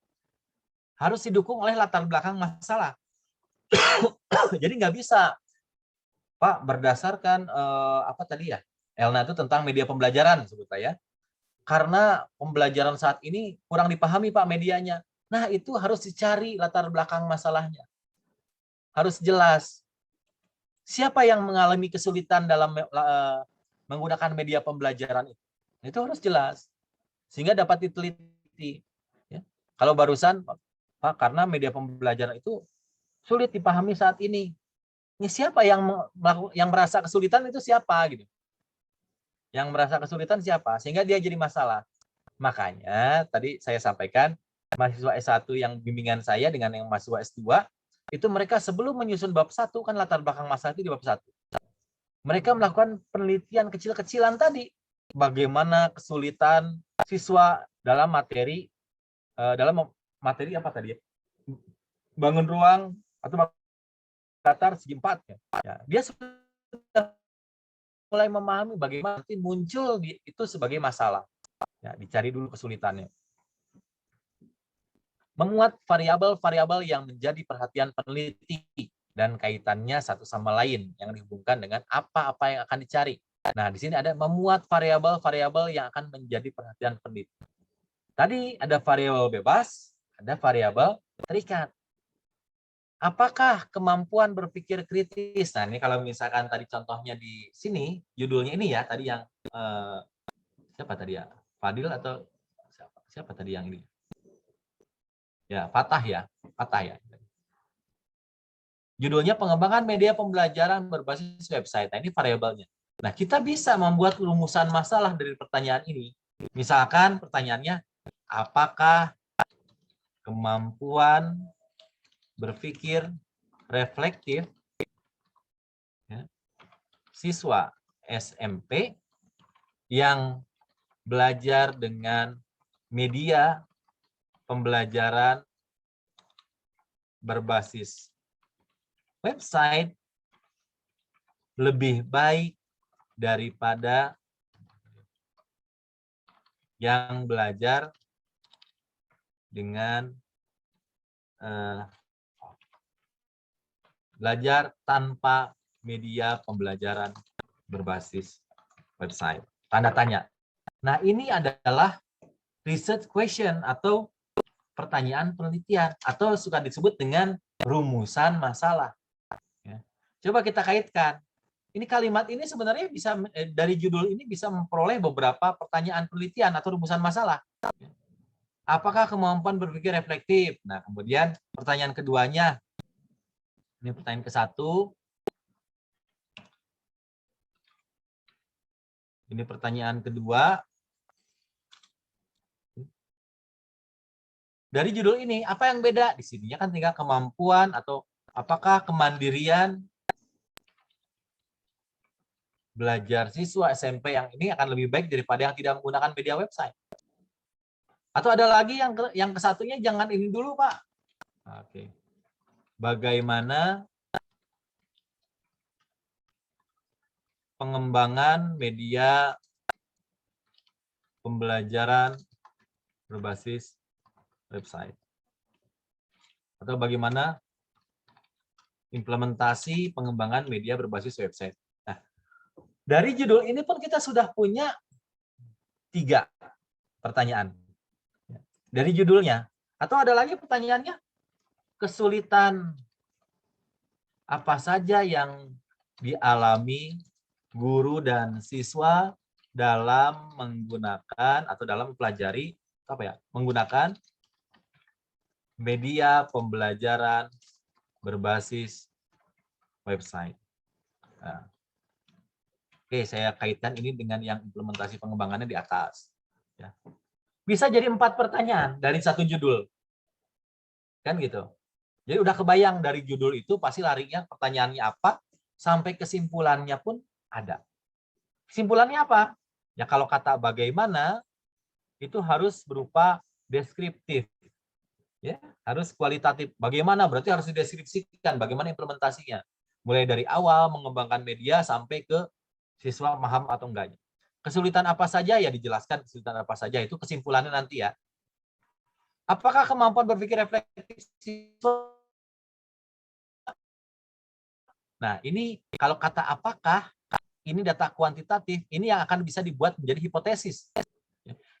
Harus didukung oleh latar belakang masalah. Jadi nggak bisa, Pak, berdasarkan apa tadi ya? Elna itu tentang media pembelajaran sebut saya. Karena pembelajaran saat ini kurang dipahami Pak medianya. Nah, itu harus dicari latar belakang masalahnya. Harus jelas. Siapa yang mengalami kesulitan dalam menggunakan media pembelajaran itu? Itu harus jelas. Sehingga dapat diteliti. Ya. Kalau barusan, Pak, karena media pembelajaran itu sulit dipahami saat ini. Ini siapa yang merasa kesulitan itu siapa gitu? Yang merasa kesulitan siapa? Sehingga dia jadi masalah. Makanya tadi saya sampaikan mahasiswa S1 yang bimbingan saya dengan yang mahasiswa S2 itu mereka sebelum menyusun bab 1 kan latar belakang masalah itu di bab 1. Mereka melakukan penelitian kecil-kecilan tadi. Bagaimana kesulitan siswa dalam materi apa tadi ya? Bangun ruang atau datar segi 4 ya. Dia sudah mulai memahami bagaimana nanti muncul itu sebagai masalah. Ya, dicari dulu kesulitannya. Memuat variabel-variabel yang menjadi perhatian peneliti dan kaitannya satu sama lain yang dihubungkan dengan apa-apa yang akan dicari. Nah, di sini ada memuat variabel-variabel yang akan menjadi perhatian peneliti. Tadi ada variabel bebas, ada variabel terikat. Apakah kemampuan berpikir kritis? Nah, ini kalau misalkan tadi contohnya di sini, judulnya ini ya, tadi yang siapa tadi ya? Fadil atau siapa tadi yang ini? Ya, Fatah ya. Judulnya pengembangan media pembelajaran berbasis website. Nah, ini variabelnya. Nah, kita bisa membuat rumusan masalah dari pertanyaan ini. Misalkan pertanyaannya, apakah kemampuan berpikir reflektif ya, siswa SMP yang belajar dengan media pembelajaran berbasis website lebih baik daripada yang belajar dengan belajar tanpa media pembelajaran berbasis website. Tanda tanya. Nah, ini adalah research question atau pertanyaan penelitian atau suka disebut dengan rumusan masalah. Ya. Coba kita kaitkan. Ini kalimat ini sebenarnya bisa dari judul ini bisa memperoleh beberapa pertanyaan penelitian atau rumusan masalah. Apakah kemampuan berpikir reflektif? Nah, kemudian pertanyaan keduanya. Ini pertanyaan ke-1. Ini pertanyaan kedua. Dari judul ini, apa yang beda? Di sininya kan tinggal kemampuan atau apakah kemandirian belajar siswa SMP yang ini akan lebih baik daripada yang tidak menggunakan media website. Atau ada lagi yang kesatunya jangan ini dulu, Pak. Oke. Bagaimana pengembangan media pembelajaran berbasis website? Atau bagaimana Implementasi pengembangan media berbasis website. Nah, dari judul ini pun kita sudah punya 3 pertanyaan. Dari judulnya. Atau ada lagi pertanyaannya? Kesulitan apa saja yang dialami guru dan siswa dalam menggunakan atau dalam mempelajari menggunakan media pembelajaran berbasis website. Nah, oke, saya kaitkan ini dengan yang implementasi pengembangannya di atas. Ya. Bisa jadi 4 pertanyaan dari satu judul. Kan gitu. Jadi udah kebayang dari judul itu pasti larinya pertanyaannya apa, sampai kesimpulannya pun ada. Kesimpulannya apa? Ya kalau kata bagaimana, itu harus berupa deskriptif. Ya, harus kualitatif. Bagaimana? Berarti harus dideskripsikan bagaimana implementasinya. Mulai dari awal mengembangkan media sampai ke siswa paham atau enggaknya. Kesulitan apa saja ya dijelaskan kesulitan apa saja, itu kesimpulannya nanti ya. Apakah kemampuan berpikir reflektif siswa? Nah, ini kalau kata apakah, ini data kuantitatif, ini yang akan bisa dibuat menjadi hipotesis.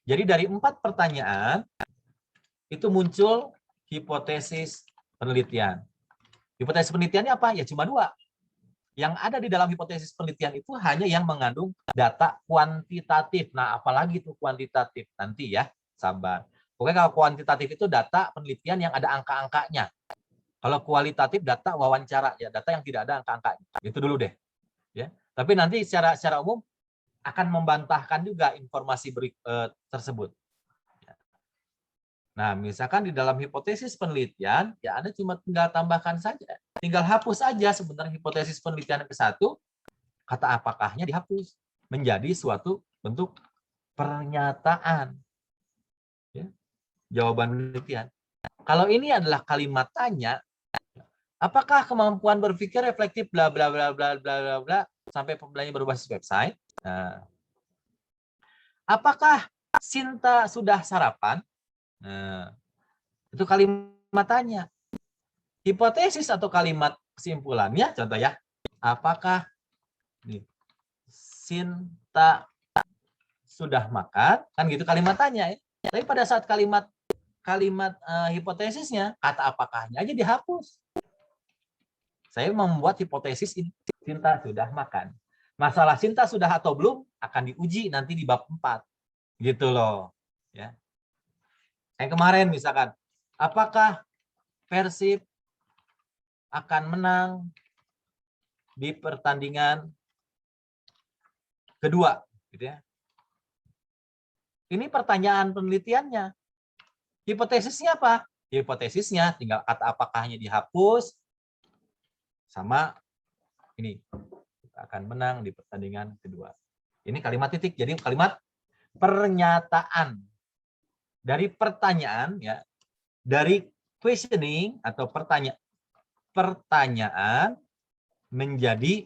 Jadi dari 4 pertanyaan, itu muncul hipotesis penelitian. Hipotesis penelitiannya apa? Ya cuma 2. Yang ada di dalam hipotesis penelitian itu hanya yang mengandung data kuantitatif. Nah, apalagi itu kuantitatif? Nanti ya, sabar. Pokoknya kalau kuantitatif itu data penelitian yang ada angka-angkanya. Kalau kualitatif data wawancara, ya data yang tidak ada angka-angkanya. Itu dulu deh. Ya. Tapi nanti secara umum akan membantahkan juga informasi tersebut. Nah, misalkan di dalam hipotesis penelitian, ya Anda cuma tinggal tambahkan saja. Tinggal hapus aja sebenarnya hipotesis penelitian yang ke-1, kata apakahnya dihapus. Menjadi suatu bentuk pernyataan. Ya. Jawaban penelitian. Kalau ini adalah kalimat tanya, apakah kemampuan berpikir reflektif bla bla bla bla bla bla bla sampai pembelajaran berbasis website? Nah, apakah Sinta sudah sarapan? Nah, itu kalimat tanya. Hipotesis atau kalimat kesimpulannya, contoh ya, apakah Sinta sudah makan? Kan gitu kalimat tanya ya. Tapi pada saat kalimat hipotesisnya, kata apakahnya aja dihapus. Saya membuat hipotesis ini, Sinta sudah makan. Masalah Sinta sudah atau belum akan diuji nanti di bab 4. Gitu loh. Ya. Kayak kemarin misalkan, apakah Persib akan menang di pertandingan kedua, gitu ya. Ini pertanyaan penelitiannya. Hipotesisnya apa? Hipotesisnya tinggal kata apakahnya dihapus sama ini akan menang di pertandingan kedua. Ini kalimat titik. Jadi kalimat pernyataan. Dari pertanyaan ya, dari questioning atau pertanyaan menjadi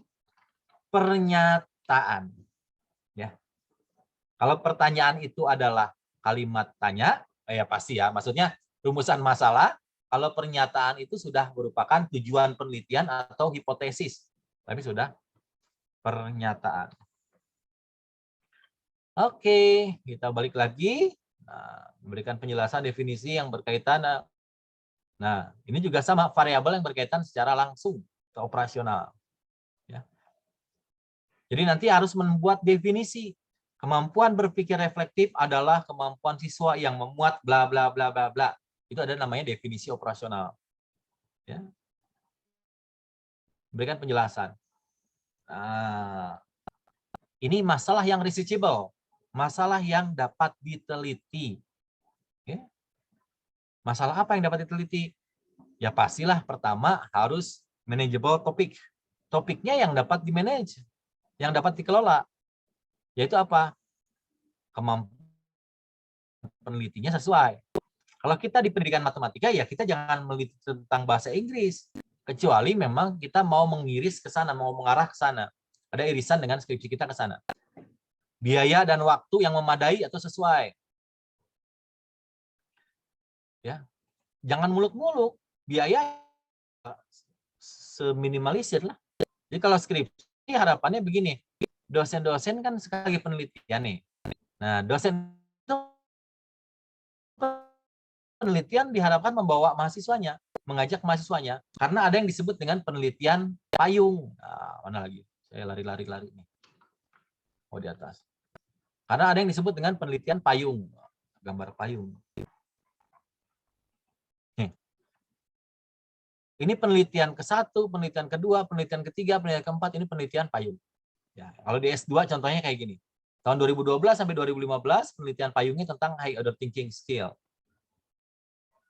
pernyataan. Ya. Kalau pertanyaan itu adalah kalimat tanya, ya pasti ya, maksudnya rumusan masalah. Kalau pernyataan itu sudah merupakan tujuan penelitian atau hipotesis, tapi sudah pernyataan. Oke, kita balik lagi. Nah, memberikan penjelasan definisi yang berkaitan. Nah, ini juga sama variabel yang berkaitan secara langsung ke operasional. Ya. Jadi nanti harus membuat definisi. Kemampuan berpikir reflektif adalah kemampuan siswa yang memuat bla bla bla bla bla. Itu ada namanya definisi operasional. Ya. Berikan penjelasan. Nah, ini masalah yang researchable, masalah yang dapat diteliti. Ya. Masalah apa yang dapat diteliti? Ya pastilah pertama harus manageable topik. Topiknya yang dapat dimanage, yang dapat dikelola. Yaitu apa? Kemampuan penelitinya sesuai. Kalau kita di pendidikan matematika, ya kita jangan meneliti tentang bahasa Inggris. Kecuali memang kita mau mengiris ke sana, mau mengarah ke sana. Ada irisan dengan skripsi kita ke sana. Biaya dan waktu yang memadai atau sesuai. Ya. Jangan muluk-muluk. Biaya seminimalisir lah. Jadi kalau skripsi harapannya begini, dosen-dosen kan sekali penelitian nih. Nah, dosen itu penelitian diharapkan membawa mahasiswanya, mengajak mahasiswanya, karena ada yang disebut dengan penelitian payung. Nah, mana lagi? Saya lari nih. Oh, di atas. Karena ada yang disebut dengan penelitian payung, gambar payung. Ini penelitian ke-1, penelitian kedua, penelitian ketiga, penelitian keempat, ini penelitian payung. Ya, kalau di S2 contohnya kayak gini. Tahun 2012 sampai 2015 penelitian payungnya tentang high order thinking skill.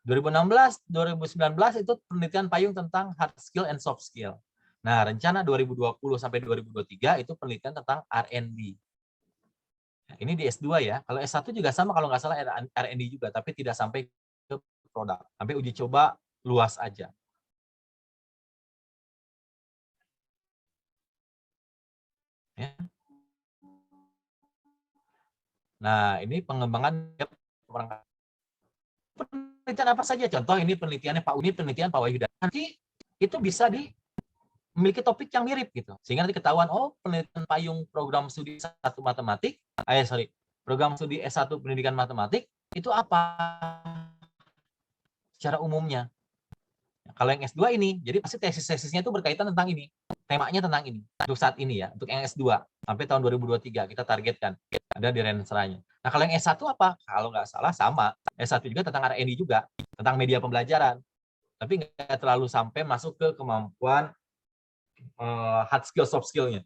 2016, 2019 itu penelitian payung tentang hard skill and soft skill. Nah, rencana 2020 sampai 2023 itu penelitian tentang R&D. Nah, ini di S2 ya. Kalau S1 juga sama kalau nggak salah R&D juga, tapi tidak sampai ke produk. Sampai uji coba luas aja. Ya. Nah, ini pengembangan penelitian apa saja. Contoh ini penelitiannya Pak Uni, penelitian Pak Wahyuda. Nanti itu bisa memiliki topik yang mirip gitu. Sehingga nanti ketahuan, oh penelitian payung program studi S1 matematik, program studi S1 pendidikan matematik, itu apa secara umumnya. Kalau yang S2 ini, jadi pasti tesis-tesisnya itu berkaitan tentang ini. Temanya tentang ini. Untuk saat ini ya, untuk yang S2. Sampai tahun 2023 kita targetkan. Ada di renseranya. Nah kalau yang S1 apa? Kalau nggak salah sama. S1 juga tentang R&D juga. Tentang media pembelajaran. Tapi nggak terlalu sampai masuk ke kemampuan hard skill, soft skill-nya.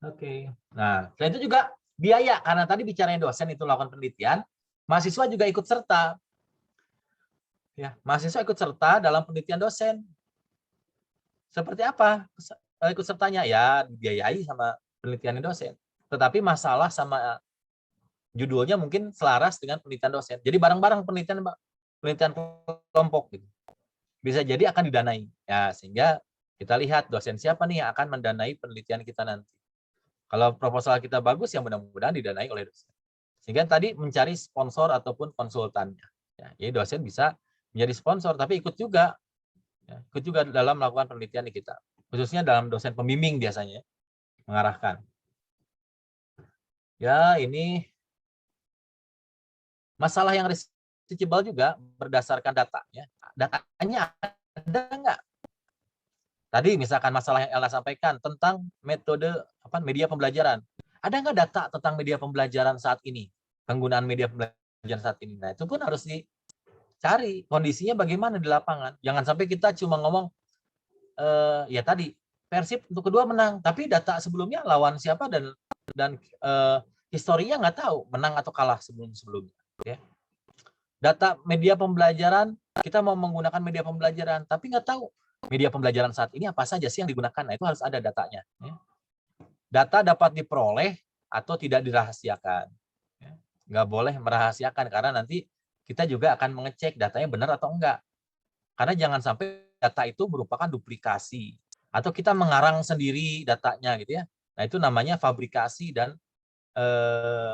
Oke. Nah, selain itu juga biaya, karena tadi bicaranya dosen itu melakukan penelitian, mahasiswa juga ikut serta. Ya, mahasiswa ikut serta dalam penelitian dosen. Seperti apa ikut sertanya? Ya, dibiayai sama penelitian dosen. Tetapi masalah sama judulnya mungkin selaras dengan penelitian dosen. Jadi bareng-bareng penelitian kelompok gitu. Bisa jadi akan didanai. Ya, sehingga kita lihat dosen siapa nih yang akan mendanai penelitian kita nanti. Kalau proposal kita bagus, yang mudah-mudahan didanai oleh dosen. Sehingga tadi mencari sponsor ataupun konsultannya. Ya, jadi dosen bisa menjadi sponsor, tapi ikut juga dalam melakukan penelitian kita. Khususnya dalam dosen pembimbing biasanya, mengarahkan. Ya, ini masalah yang researchable juga berdasarkan datanya. Datanya ada nggak? Tadi misalkan masalah yang Ella sampaikan tentang metode media pembelajaran. Ada nggak data tentang media pembelajaran saat ini? Penggunaan media pembelajaran saat ini. Nah, itu pun harus dicari kondisinya bagaimana di lapangan. Jangan sampai kita cuma ngomong, ya tadi, Persib untuk kedua menang. Tapi data sebelumnya lawan siapa dan historinya nggak tahu menang atau kalah sebelumnya. Ya. Data media pembelajaran, kita mau menggunakan media pembelajaran, tapi nggak tahu media pembelajaran saat ini apa saja sih yang digunakan. Nah, itu harus ada datanya. Data dapat diperoleh atau tidak dirahasiakan. Nggak boleh merahasiakan, karena nanti kita juga akan mengecek datanya benar atau enggak. Karena jangan sampai data itu merupakan duplikasi. Atau kita mengarang sendiri datanya gitu ya. Nah, itu namanya fabrikasi dan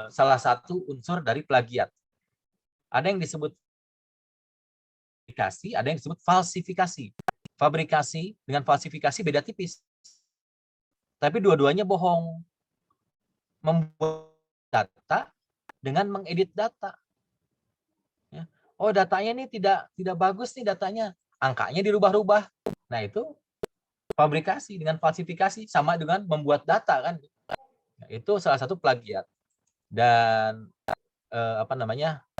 salah satu unsur dari plagiat. Ada yang disebut fabrikasi, ada yang disebut falsifikasi. Fabrikasi dengan falsifikasi beda tipis. Tapi dua-duanya bohong. Membuat data dengan mengedit data. Ya. Oh, datanya ini tidak bagus nih datanya. Angkanya dirubah-rubah. Nah, itu fabrikasi dengan falsifikasi, sama dengan membuat data kan. Nah, itu salah satu plagiat. Dan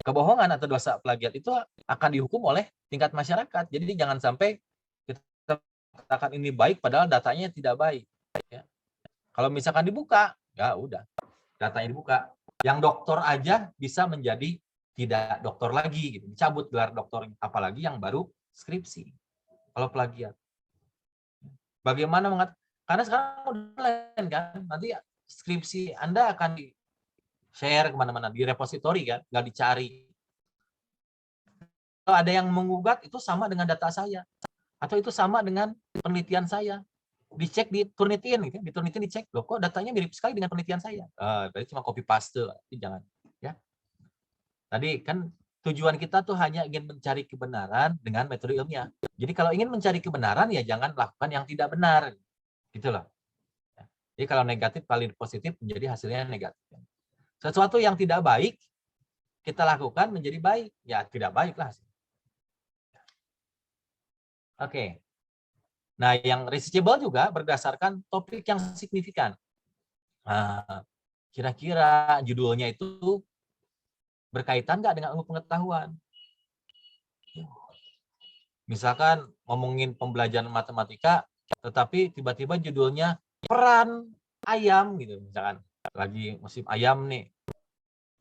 kebohongan atau dosa plagiat itu akan dihukum oleh tingkat masyarakat. Jadi jangan sampai kita katakan ini baik padahal datanya tidak baik. Ya. Kalau misalkan dibuka, ya udah, datanya dibuka. Yang doktor aja bisa menjadi tidak doktor lagi, gitu. Dicabut gelar doktor, apalagi yang baru skripsi. Kalau plagiat, bagaimana karena sekarang udah lain kan, nanti skripsi Anda akan di-share kemana-mana, di repositori kan, nggak dicari. Kalau ada yang menggugat, itu sama dengan data saya, atau itu sama dengan penelitian saya. Dicek di Turnitin gitu, di Turnitin dicek, loh kok datanya mirip sekali dengan penelitian saya. Berarti cuma copy paste, jangan ya. Tadi kan tujuan kita tuh hanya ingin mencari kebenaran dengan metode ilmiah. Jadi kalau ingin mencari kebenaran ya jangan lakukan yang tidak benar. Gitu loh. Jadi kalau negatif kali positif menjadi hasilnya negatif. Sesuatu yang tidak baik kita lakukan menjadi baik. Ya tidak baik lah. Oke. Nah yang researchable juga berdasarkan topik yang signifikan. Nah, kira-kira judulnya itu berkaitan nggak dengan ilmu pengetahuan? Misalkan ngomongin pembelajaran matematika, tetapi tiba-tiba judulnya peran ayam gitu, misalkan lagi musim ayam nih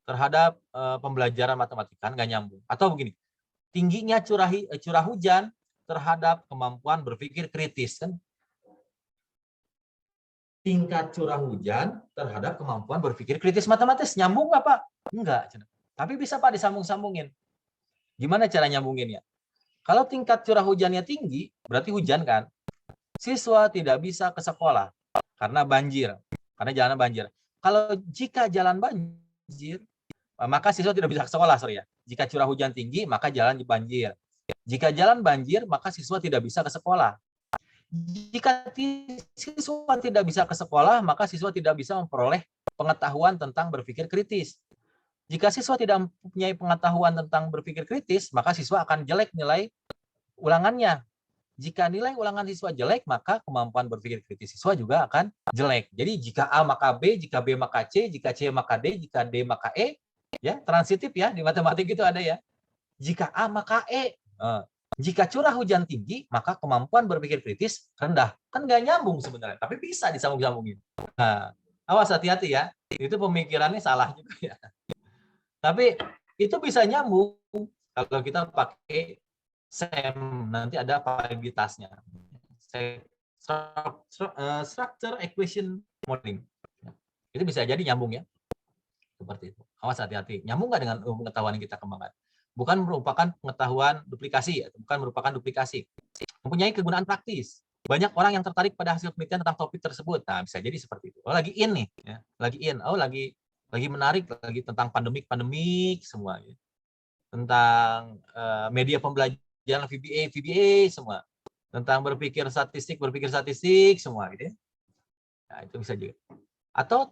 terhadap pembelajaran matematika nggak nyambung. Atau begini, tingginya curah hujan terhadap kemampuan berpikir kritis kan? Tingkat curah hujan terhadap kemampuan berpikir kritis matematis nyambung nggak Pak? Enggak. Tapi bisa Pak disambung-sambungin. Gimana cara nyambunginnya? Kalau tingkat curah hujannya tinggi, berarti hujan kan? Siswa tidak bisa ke sekolah karena banjir, karena jalan banjir. Kalau jika jalan banjir, maka siswa tidak bisa ke sekolah, sorry ya. Jika curah hujan tinggi, maka jalan banjir. Jika jalan banjir, maka siswa tidak bisa ke sekolah. Jika siswa tidak bisa ke sekolah, maka siswa tidak bisa memperoleh pengetahuan tentang berpikir kritis. Jika siswa tidak mempunyai pengetahuan tentang berpikir kritis, maka siswa akan jelek nilai ulangannya. Jika nilai ulangan siswa jelek, maka kemampuan berpikir kritis siswa juga akan jelek. Jadi jika A maka B, jika B maka C, jika C maka D, jika D maka E, ya transitif ya di matematik itu ada ya. Jika A maka E. Jika curah hujan tinggi, maka kemampuan berpikir kritis rendah. Kan nggak nyambung sebenarnya, tapi bisa disambung-sambungin. Nah, awas hati-hati ya. Itu pemikirannya salah juga ya. Tapi itu bisa nyambung kalau kita pakai SEM, nanti ada validitasnya. Structure Equation Modeling. Itu bisa jadi nyambung ya. Seperti itu. Awas hati-hati. Nyambung nggak dengan pengetahuan yang kita kembangkan? Bukan merupakan pengetahuan duplikasi, bukan merupakan duplikasi. Mempunyai kegunaan praktis. Banyak orang yang tertarik pada hasil penelitian tentang topik tersebut. Nah, bisa jadi seperti itu. Oh, lagi in nih, ya. Lagi in. Oh, lagi menarik lagi tentang pandemik semua ya. Tentang media pembelajaran VBA semua, tentang berpikir statistik semua gitu ya. Nah, itu bisa juga. Atau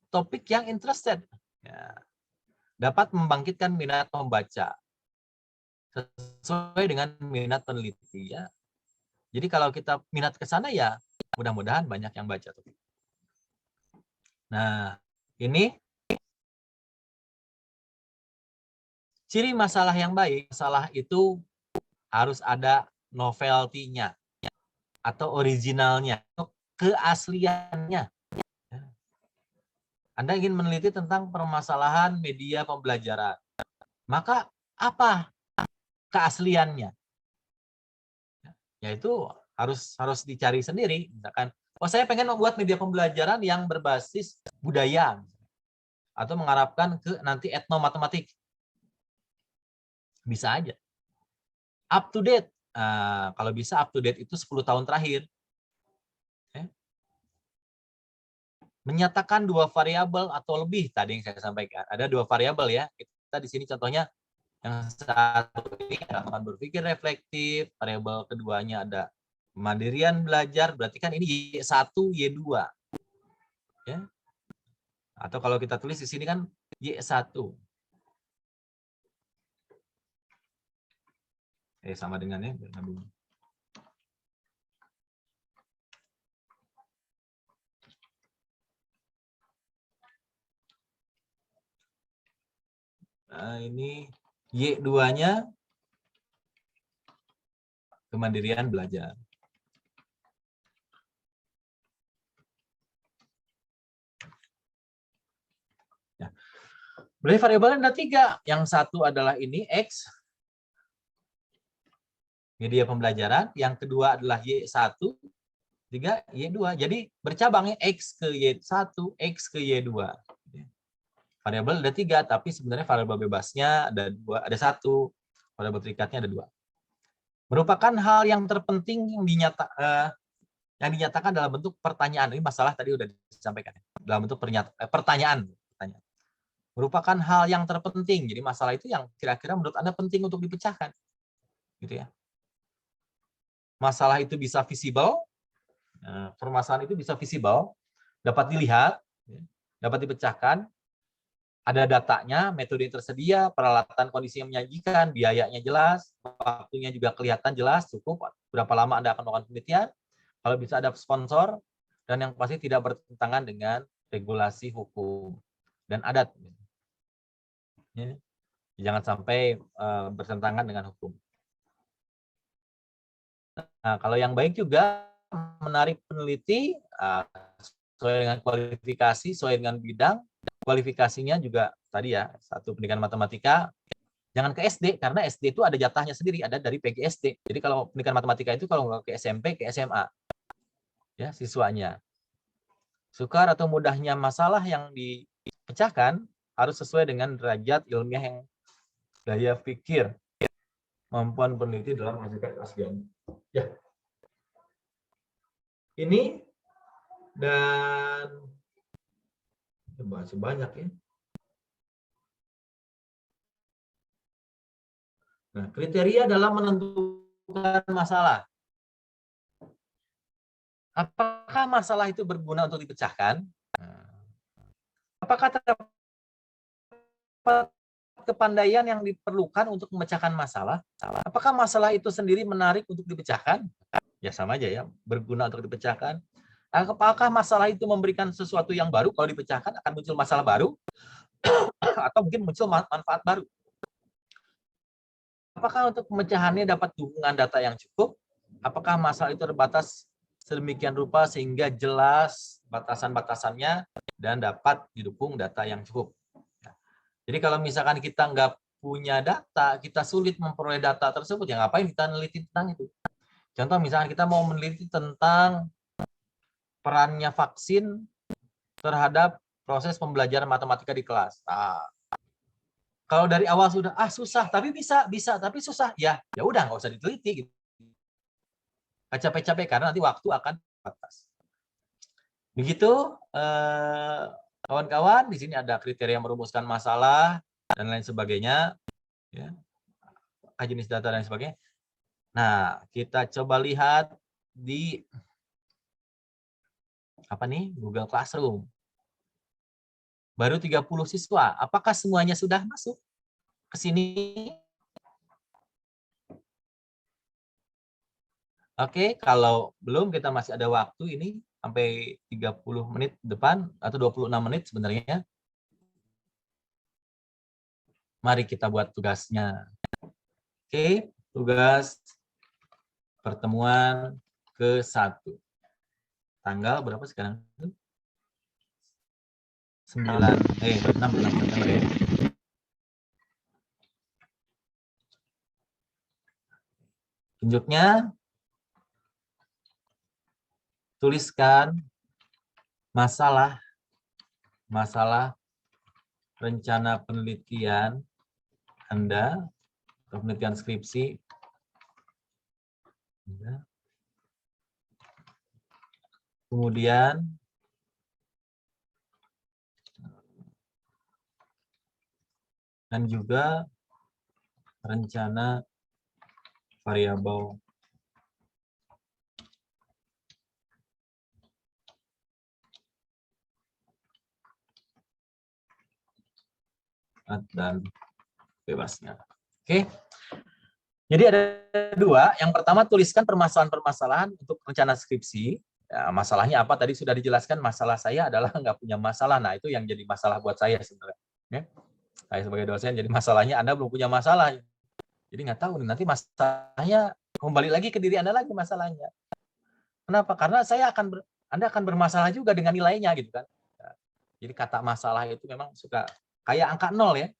topik yang interested ya, dapat membangkitkan minat membaca sesuai dengan minat peneliti ya. Jadi kalau kita minat ke sana ya mudah-mudahan banyak yang baca tuh. Nah, ini ciri masalah yang baik. Masalah itu harus ada novelty-nya atau originalnya, keasliannya. Anda ingin meneliti tentang permasalahan media pembelajaran. Maka apa keasliannya? Yaitu harus dicari sendiri. Misalkan, oh saya pengen membuat media pembelajaran yang berbasis budaya. Atau mengharapkan ke nanti etnomatematik. Bisa aja. Up to date. Kalau bisa up to date itu 10 tahun terakhir. Menyatakan 2 variabel atau lebih tadi yang saya sampaikan. Ada 2 variabel ya. Kita di sini contohnya yang satu ini kemampuan berpikir reflektif, variabel keduanya ada kemandirian belajar, berarti kan ini Y1, Y2. Ya. Atau kalau kita tulis di sini kan Y1. Sama dengannya. Nah, ini Y2-nya kemandirian belajar. Ya. Berarti variabelnya ada 3. Yang satu adalah ini X, media pembelajaran. Yang kedua adalah Y1, 3, Y2. Jadi bercabangnya X ke Y1, X ke Y2. Variabel ada 3, tapi sebenarnya variabel bebasnya ada 2, ada 1. Variabel terikatnya ada 2. Merupakan hal yang terpenting yang dinyatakan dalam bentuk pertanyaan. Ini masalah tadi udah disampaikan. Dalam bentuk pertanyaan. merupakan hal yang terpenting. Jadi masalah itu yang kira-kira menurut Anda penting untuk dipecahkan. Gitu ya. Masalah itu bisa visible, permasalahan itu bisa visible, dapat dilihat, dapat dipecahkan, ada datanya, metode yang tersedia, peralatan kondisi yang menyajikan, biayanya jelas, waktunya juga kelihatan jelas, cukup, berapa lama Anda akan melakukan penelitian, kalau bisa ada sponsor, dan yang pasti tidak bertentangan dengan regulasi hukum dan adat. Ya. Jangan sampai bertentangan dengan hukum. Nah, kalau yang baik juga menarik peneliti sesuai dengan kualifikasi, sesuai dengan bidang, kualifikasinya juga tadi ya, satu pendidikan matematika, jangan ke SD, karena SD itu ada jatahnya sendiri, ada dari PGSD. Jadi kalau pendidikan matematika itu kalau nggak ke SMP, ke SMA. Ya, siswanya. Sukar atau mudahnya masalah yang dipecahkan harus sesuai dengan derajat ilmiah yang daya pikir, kemampuan peneliti dalam menghasilkan keaslian. Ya. Ini dan masih banyak ya. Nah, kriteria dalam menentukan masalah. Apakah masalah itu berguna untuk dipecahkan? Apakah terdapat kepandaian yang diperlukan untuk memecahkan masalah? Apakah masalah itu sendiri menarik untuk dipecahkan? Ya sama aja ya, berguna untuk dipecahkan. Apakah masalah itu memberikan sesuatu yang baru? Kalau dipecahkan akan muncul masalah baru, atau mungkin muncul manfaat baru. Apakah untuk pemecahannya dapat dukungan data yang cukup? Apakah masalah itu terbatas sedemikian rupa sehingga jelas batasan-batasannya dan dapat didukung data yang cukup? Jadi kalau misalkan kita nggak punya data, kita sulit memperoleh data tersebut, ya ngapain kita meneliti tentang itu? Contoh misalkan kita mau meneliti tentang perannya vaksin terhadap proses pembelajaran matematika di kelas. Kalau dari awal sudah susah, tapi bisa, tapi susah, ya udah nggak usah diteliti gitu. Capek-capek karena nanti waktu akan batas. Begitu kawan-kawan, di sini ada kriteria merumuskan masalah dan lain sebagainya, ya, jenis data dan sebagainya. Nah, kita coba lihat di Google Classroom. Baru 30 siswa. Apakah semuanya sudah masuk ke sini? Oke, kalau belum kita masih ada waktu ini sampai 30 menit depan atau 26 menit sebenarnya. Mari kita buat tugasnya. Oke, tugas pertemuan ke-1. Tanggal berapa sekarang? 6 September ya. Tunjuknya, tuliskan masalah rencana penelitian Anda, atau penelitian skripsi. Kemudian dan juga rencana variabel dan bebasnya. Oke. Jadi ada dua. Yang pertama, tuliskan permasalahan-permasalahan untuk rencana skripsi. Ya, masalahnya apa? Tadi sudah dijelaskan, masalah saya adalah nggak punya masalah. Nah, itu yang jadi masalah buat saya sebenarnya. Ya. Saya sebagai dosen, jadi masalahnya Anda belum punya masalah. Jadi nggak tahu, nanti masalahnya kembali lagi ke diri Anda lagi masalahnya. Kenapa? Karena Anda akan bermasalah juga dengan nilainya, gitu kan. Jadi kata masalah itu memang suka kayak angka 0 ya.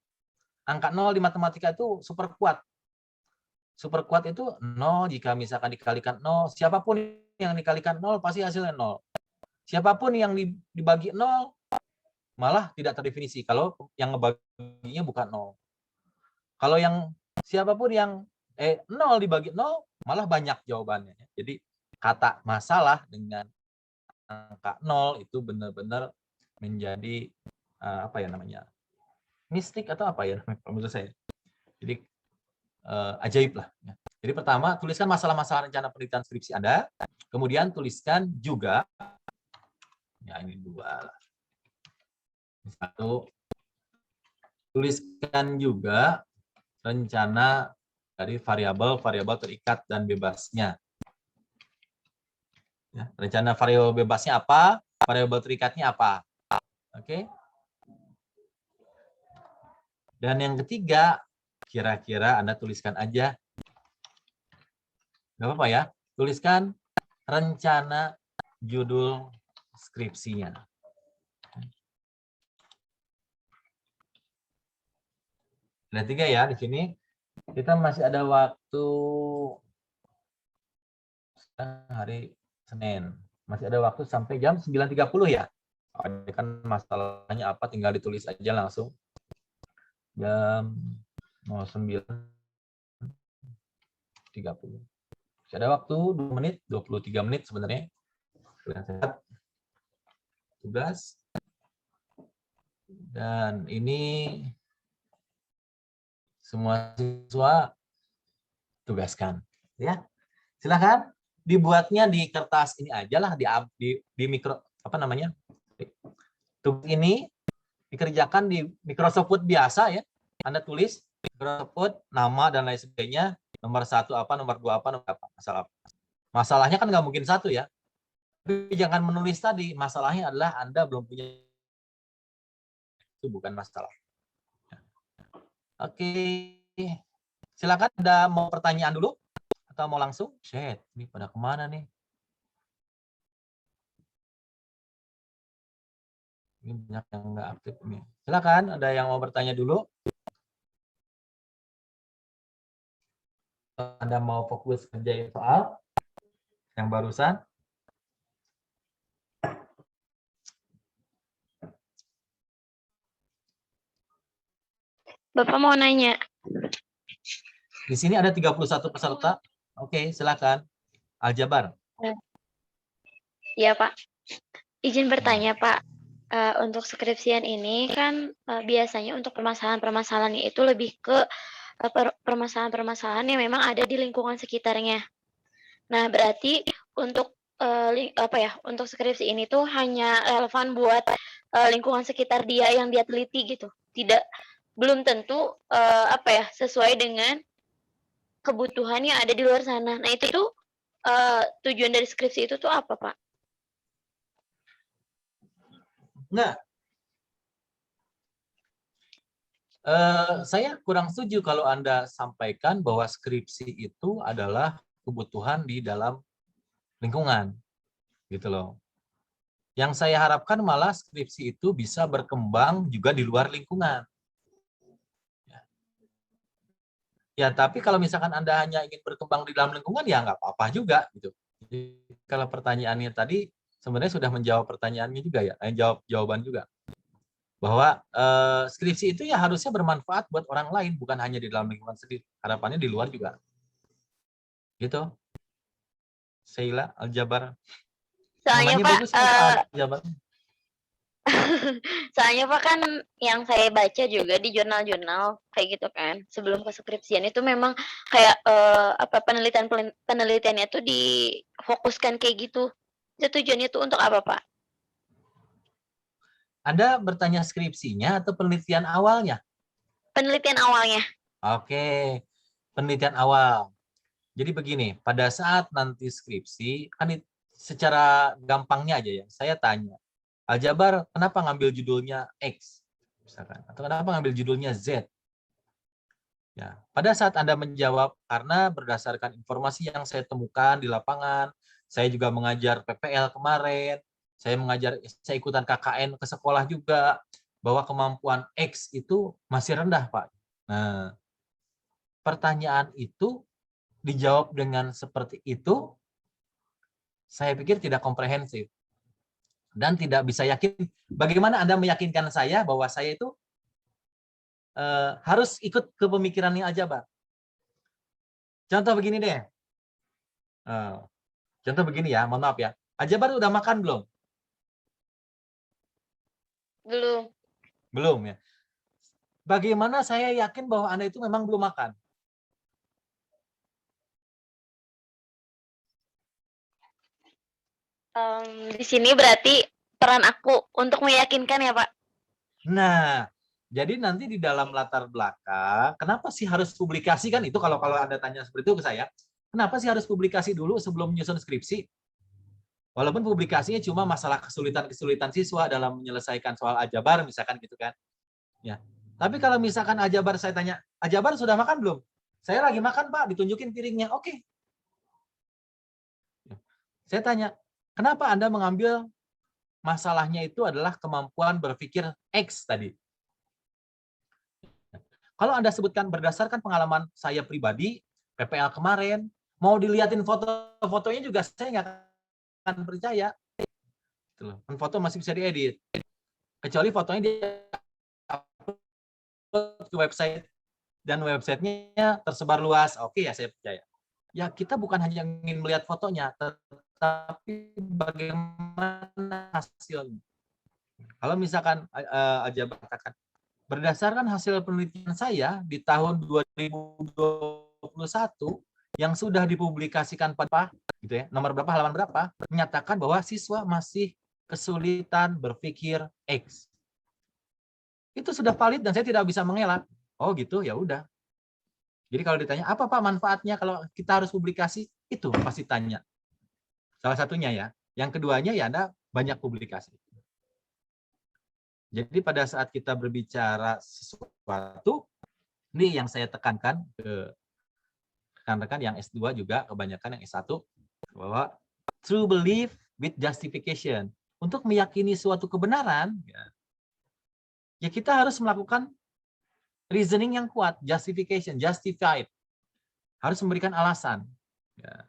Angka 0 di matematika itu super kuat. Super kuat itu 0 jika misalkan dikalikan 0. Siapapun yang dikalikan 0 pasti hasilnya 0. Siapapun yang dibagi 0 malah tidak terdefinisi kalau yang ngebaginya bukan 0. Kalau yang siapapun yang 0 dibagi 0 malah banyak jawabannya. Jadi kata masalah dengan angka 0 itu benar-benar menjadi mistik atau apa ya menurut saya. Jadi ajaib lah. Ya. Jadi pertama tuliskan masalah-masalah rencana penelitian skripsi Anda, kemudian tuliskan juga, ya ini 2, 1, tuliskan juga rencana dari variabel terikat dan bebasnya. Ya, rencana variabel bebasnya apa, variabel terikatnya apa. Oke. Dan yang ketiga, kira-kira Anda tuliskan aja. Nggak apa-apa ya, tuliskan rencana judul skripsinya. Ada 3 ya di sini. Kita masih ada waktu hari Senin. Masih ada waktu sampai jam 9.30 ya. Ini kan masalahnya apa, tinggal ditulis aja langsung. Jam 09.30. Masih ada waktu 2 menit, 23 menit sebenarnya. Sehat. Tugas. Dan ini semua siswa tugaskan. Ya. Silakan dibuatnya di kertas ini aja lah, di mikro, apa namanya? Tugas ini dikerjakan di Microsoft Word biasa ya. Anda tulis Microsoft Word, nama dan lain sebagainya, nomor 1 apa, nomor 2 apa, nomor apa, masalah apa. Masalahnya kan nggak mungkin 1 ya. Tapi jangan menulis tadi, masalahnya adalah Anda belum punya, itu bukan masalah. Oke, silakan. Ada mau pertanyaan dulu atau mau langsung? Shit, ini pada kemana nih? Ini banyak yang nggak aktif nih. Silakan, ada yang mau bertanya dulu? Anda mau fokus kerjain soal yang barusan? Bapak mau nanya. Di sini ada 31 peserta. Oke, silakan. Aljabar. Iya, Pak. Izin bertanya, Pak. Untuk skripsian ini kan biasanya untuk permasalahan-permasalahan itu lebih ke permasalahan-permasalahan yang memang ada di lingkungan sekitarnya. Nah, berarti untuk untuk skripsi ini tuh hanya relevan buat lingkungan sekitar dia yang dia teliti gitu. Belum tentu sesuai dengan kebutuhan yang ada di luar sana. Nah, itu tuh tujuan dari skripsi itu tuh apa, Pak? Enggak. Saya kurang setuju kalau Anda sampaikan bahwa skripsi itu adalah kebutuhan di dalam lingkungan, gitu loh. Yang saya harapkan malah skripsi itu bisa berkembang juga di luar lingkungan. Ya, tapi kalau misalkan Anda hanya ingin berkembang di dalam lingkungan, ya nggak apa-apa juga, gitu. Jadi, kalau pertanyaannya tadi sebenarnya sudah menjawab pertanyaannya juga ya, jawaban juga. Bahwa skripsi itu ya harusnya bermanfaat buat orang lain, bukan hanya di dalam lingkungan sendiri. Harapannya di luar juga. Gitu. Sheila Aljabar. Soalnya Namanya Pak, bagus kan, Aljabar. soalnya Pak kan yang saya baca juga di jurnal-jurnal kayak gitu kan, sebelum ke skripsian itu memang kayak penelitiannya tuh difokuskan kayak gitu. Itu tujuannya tuh untuk apa, Pak? Anda bertanya skripsinya atau penelitian awalnya? Penelitian awalnya. Oke, penelitian awal. Jadi begini, pada saat nanti skripsi, kan secara gampangnya aja ya, saya tanya, Aljabar, kenapa ngambil judulnya X? Misalkan, atau kenapa ngambil judulnya Z? Ya, pada saat Anda menjawab, karena berdasarkan informasi yang saya temukan di lapangan, saya juga mengajar PPL kemarin, saya ikutan KKN ke sekolah juga, bahwa kemampuan X itu masih rendah, Pak. Nah, pertanyaan itu dijawab dengan seperti itu, saya pikir tidak komprehensif. Dan tidak bisa yakin. Bagaimana Anda meyakinkan saya bahwa saya itu harus ikut ke pemikirannya Aljabar? Contoh begini deh. Contoh begini ya, mohon maaf ya. Aljabar udah makan belum? Belum. Belum ya. Bagaimana saya yakin bahwa Anda itu memang belum makan? Di sini berarti peran aku untuk meyakinkan ya, Pak. Nah, jadi nanti di dalam latar belakang, kenapa sih harus publikasi kan itu kalau Anda tanya seperti itu ke saya, kenapa sih harus publikasi dulu sebelum menyusun skripsi? Walaupun publikasinya cuma masalah kesulitan-kesulitan siswa dalam menyelesaikan soal aljabar misalkan gitu kan. Ya. Tapi kalau misalkan aljabar saya tanya, "Aljabar sudah makan belum?" "Saya lagi makan, Pak," ditunjukin piringnya. Oke. Saya tanya, "Kenapa Anda mengambil masalahnya itu adalah kemampuan berpikir X tadi?" Kalau Anda sebutkan berdasarkan pengalaman saya pribadi, PPL kemarin, mau dilihatin foto-fotonya juga saya nggak akan percaya. Kan foto masih bisa diedit. Kecuali fotonya di-upload ke website dan websitenya tersebar luas. Oke ya, saya percaya. Ya, kita bukan hanya ingin melihat fotonya, tetapi bagaimana hasilnya. Kalau misalkan aja katakan, berdasarkan hasil penelitian saya di tahun 2021 yang sudah dipublikasikan pada gitu ya, nomor berapa, halaman berapa, menyatakan bahwa siswa masih kesulitan berpikir X. Itu sudah valid dan saya tidak bisa mengelak. Oh gitu, ya udah. Jadi kalau ditanya, apa Pak manfaatnya kalau kita harus publikasi? Itu pasti tanya. Salah satunya ya. Yang keduanya ya Anda banyak publikasi. Jadi pada saat kita berbicara sesuatu, ini yang saya tekankan ke rekan-rekan yang S2 juga, kebanyakan yang S1, bahwa true belief with justification. Untuk meyakini suatu kebenaran, ya kita harus melakukan reasoning yang kuat, justification, justified. Harus memberikan alasan. Ya.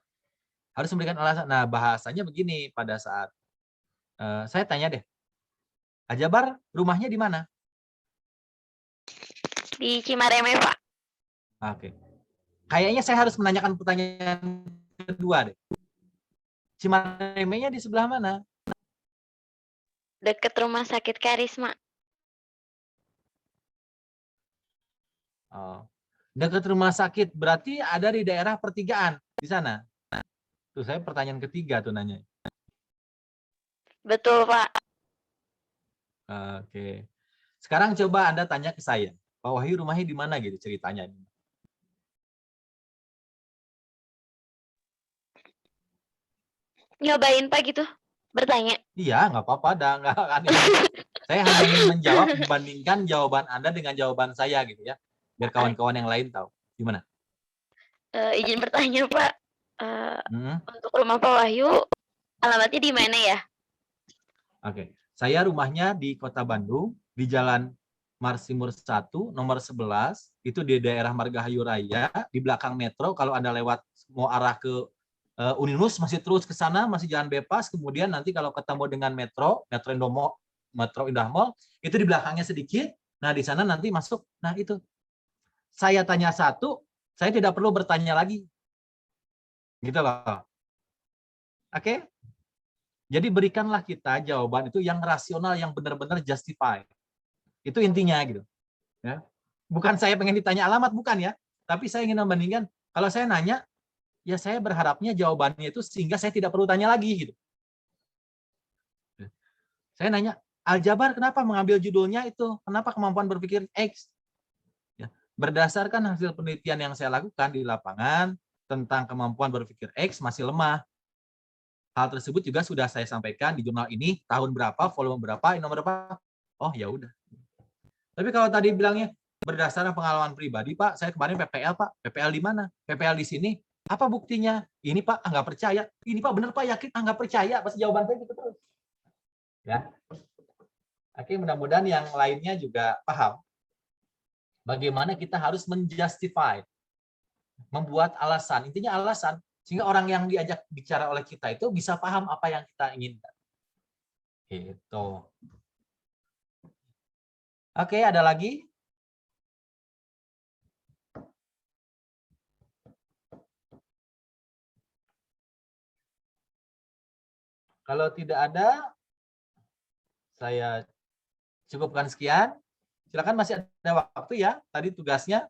Harus memberikan alasan. Nah, bahasanya begini pada saat saya tanya deh, Aljabar rumahnya di mana? Di Cimareme, Pak. Oke. Kayaknya saya harus menanyakan pertanyaan kedua deh. Cimareme-nya di sebelah mana? Dekat rumah sakit Karisma. Oh. Dekat rumah sakit, berarti ada di daerah pertigaan di sana. Tuh saya pertanyaan ketiga tuh nanya. Betul, Pak. Oke. Sekarang coba Anda tanya ke saya, Pak Wahyu rumahnya di mana gitu ceritanya. Nyobain, Pak, gitu? Bertanya. Iya, nggak apa-apa, nggak aneh. Saya hanya ingin menjawab membandingkan jawaban Anda dengan jawaban saya gitu ya, biar kawan-kawan yang lain tahu. Gimana? Izin bertanya, Pak. Untuk rumah Pak Wahyu, alamatnya di mana ya? Oke. Saya rumahnya di Kota Bandung, di Jalan Marsimur 1, nomor 11, itu di daerah Margahayu Raya, di belakang metro. Kalau Anda lewat mau arah ke Uninus, masih terus ke sana, masih jalan bebas. Kemudian nanti kalau ketemu dengan metro Indah Mall, itu di belakangnya sedikit. Nah, di sana nanti masuk. Nah, itu. Saya tanya satu, saya tidak perlu bertanya lagi. Gitu loh. Oke? Jadi berikanlah kita jawaban itu yang rasional, yang benar-benar justify. Itu intinya gitu. Ya. Bukan saya pengen ditanya alamat, bukan ya. Tapi saya ingin membandingkan, kalau saya nanya, ya saya berharapnya jawabannya itu sehingga saya tidak perlu tanya lagi gitu. Saya nanya, Aljabar kenapa mengambil judulnya itu? Kenapa kemampuan berpikir X? Ya. Berdasarkan hasil penelitian yang saya lakukan di lapangan tentang kemampuan berpikir X masih lemah. Hal tersebut juga sudah saya sampaikan di jurnal ini, tahun berapa, volume berapa, nomor berapa. Oh ya udah. Tapi kalau tadi bilangnya berdasarkan pengalaman pribadi, Pak, saya kemarin PPL, Pak. PPL di mana? PPL di sini. Apa buktinya? Ini, Pak, nggak percaya. Ini, Pak, bener, Pak, yakin? Nggak percaya. Pasti jawaban saya gitu terus. Ya. Oke, mudah-mudahan yang lainnya juga paham. Bagaimana kita harus menjustify, membuat alasan. Intinya alasan. Sehingga orang yang diajak bicara oleh kita itu bisa paham apa yang kita inginkan. Gitu. Oke, ada lagi? Kalau tidak ada, saya cukupkan sekian. Silakan, masih ada waktu ya. Tadi tugasnya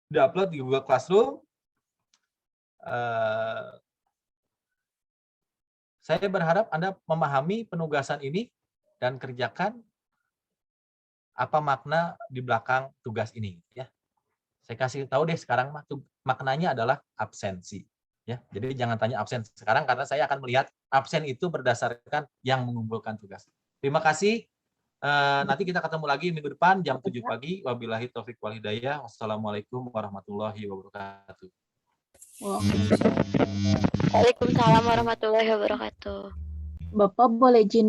di-upload di Google Classroom. Saya berharap Anda memahami penugasan ini dan kerjakan apa makna di belakang tugas ini ya. Saya kasih tahu deh sekarang maknanya adalah absensi ya. Jadi jangan tanya absen sekarang karena saya akan melihat absen itu berdasarkan yang mengumpulkan tugas. Terima kasih. Nanti kita ketemu lagi minggu depan jam 7 pagi. Wabillahi taufik wal hidayah. Wassalamualaikum warahmatullahi wabarakatuh. Waalaikumsalam warahmatullahi wabarakatuh. Bapak boleh izin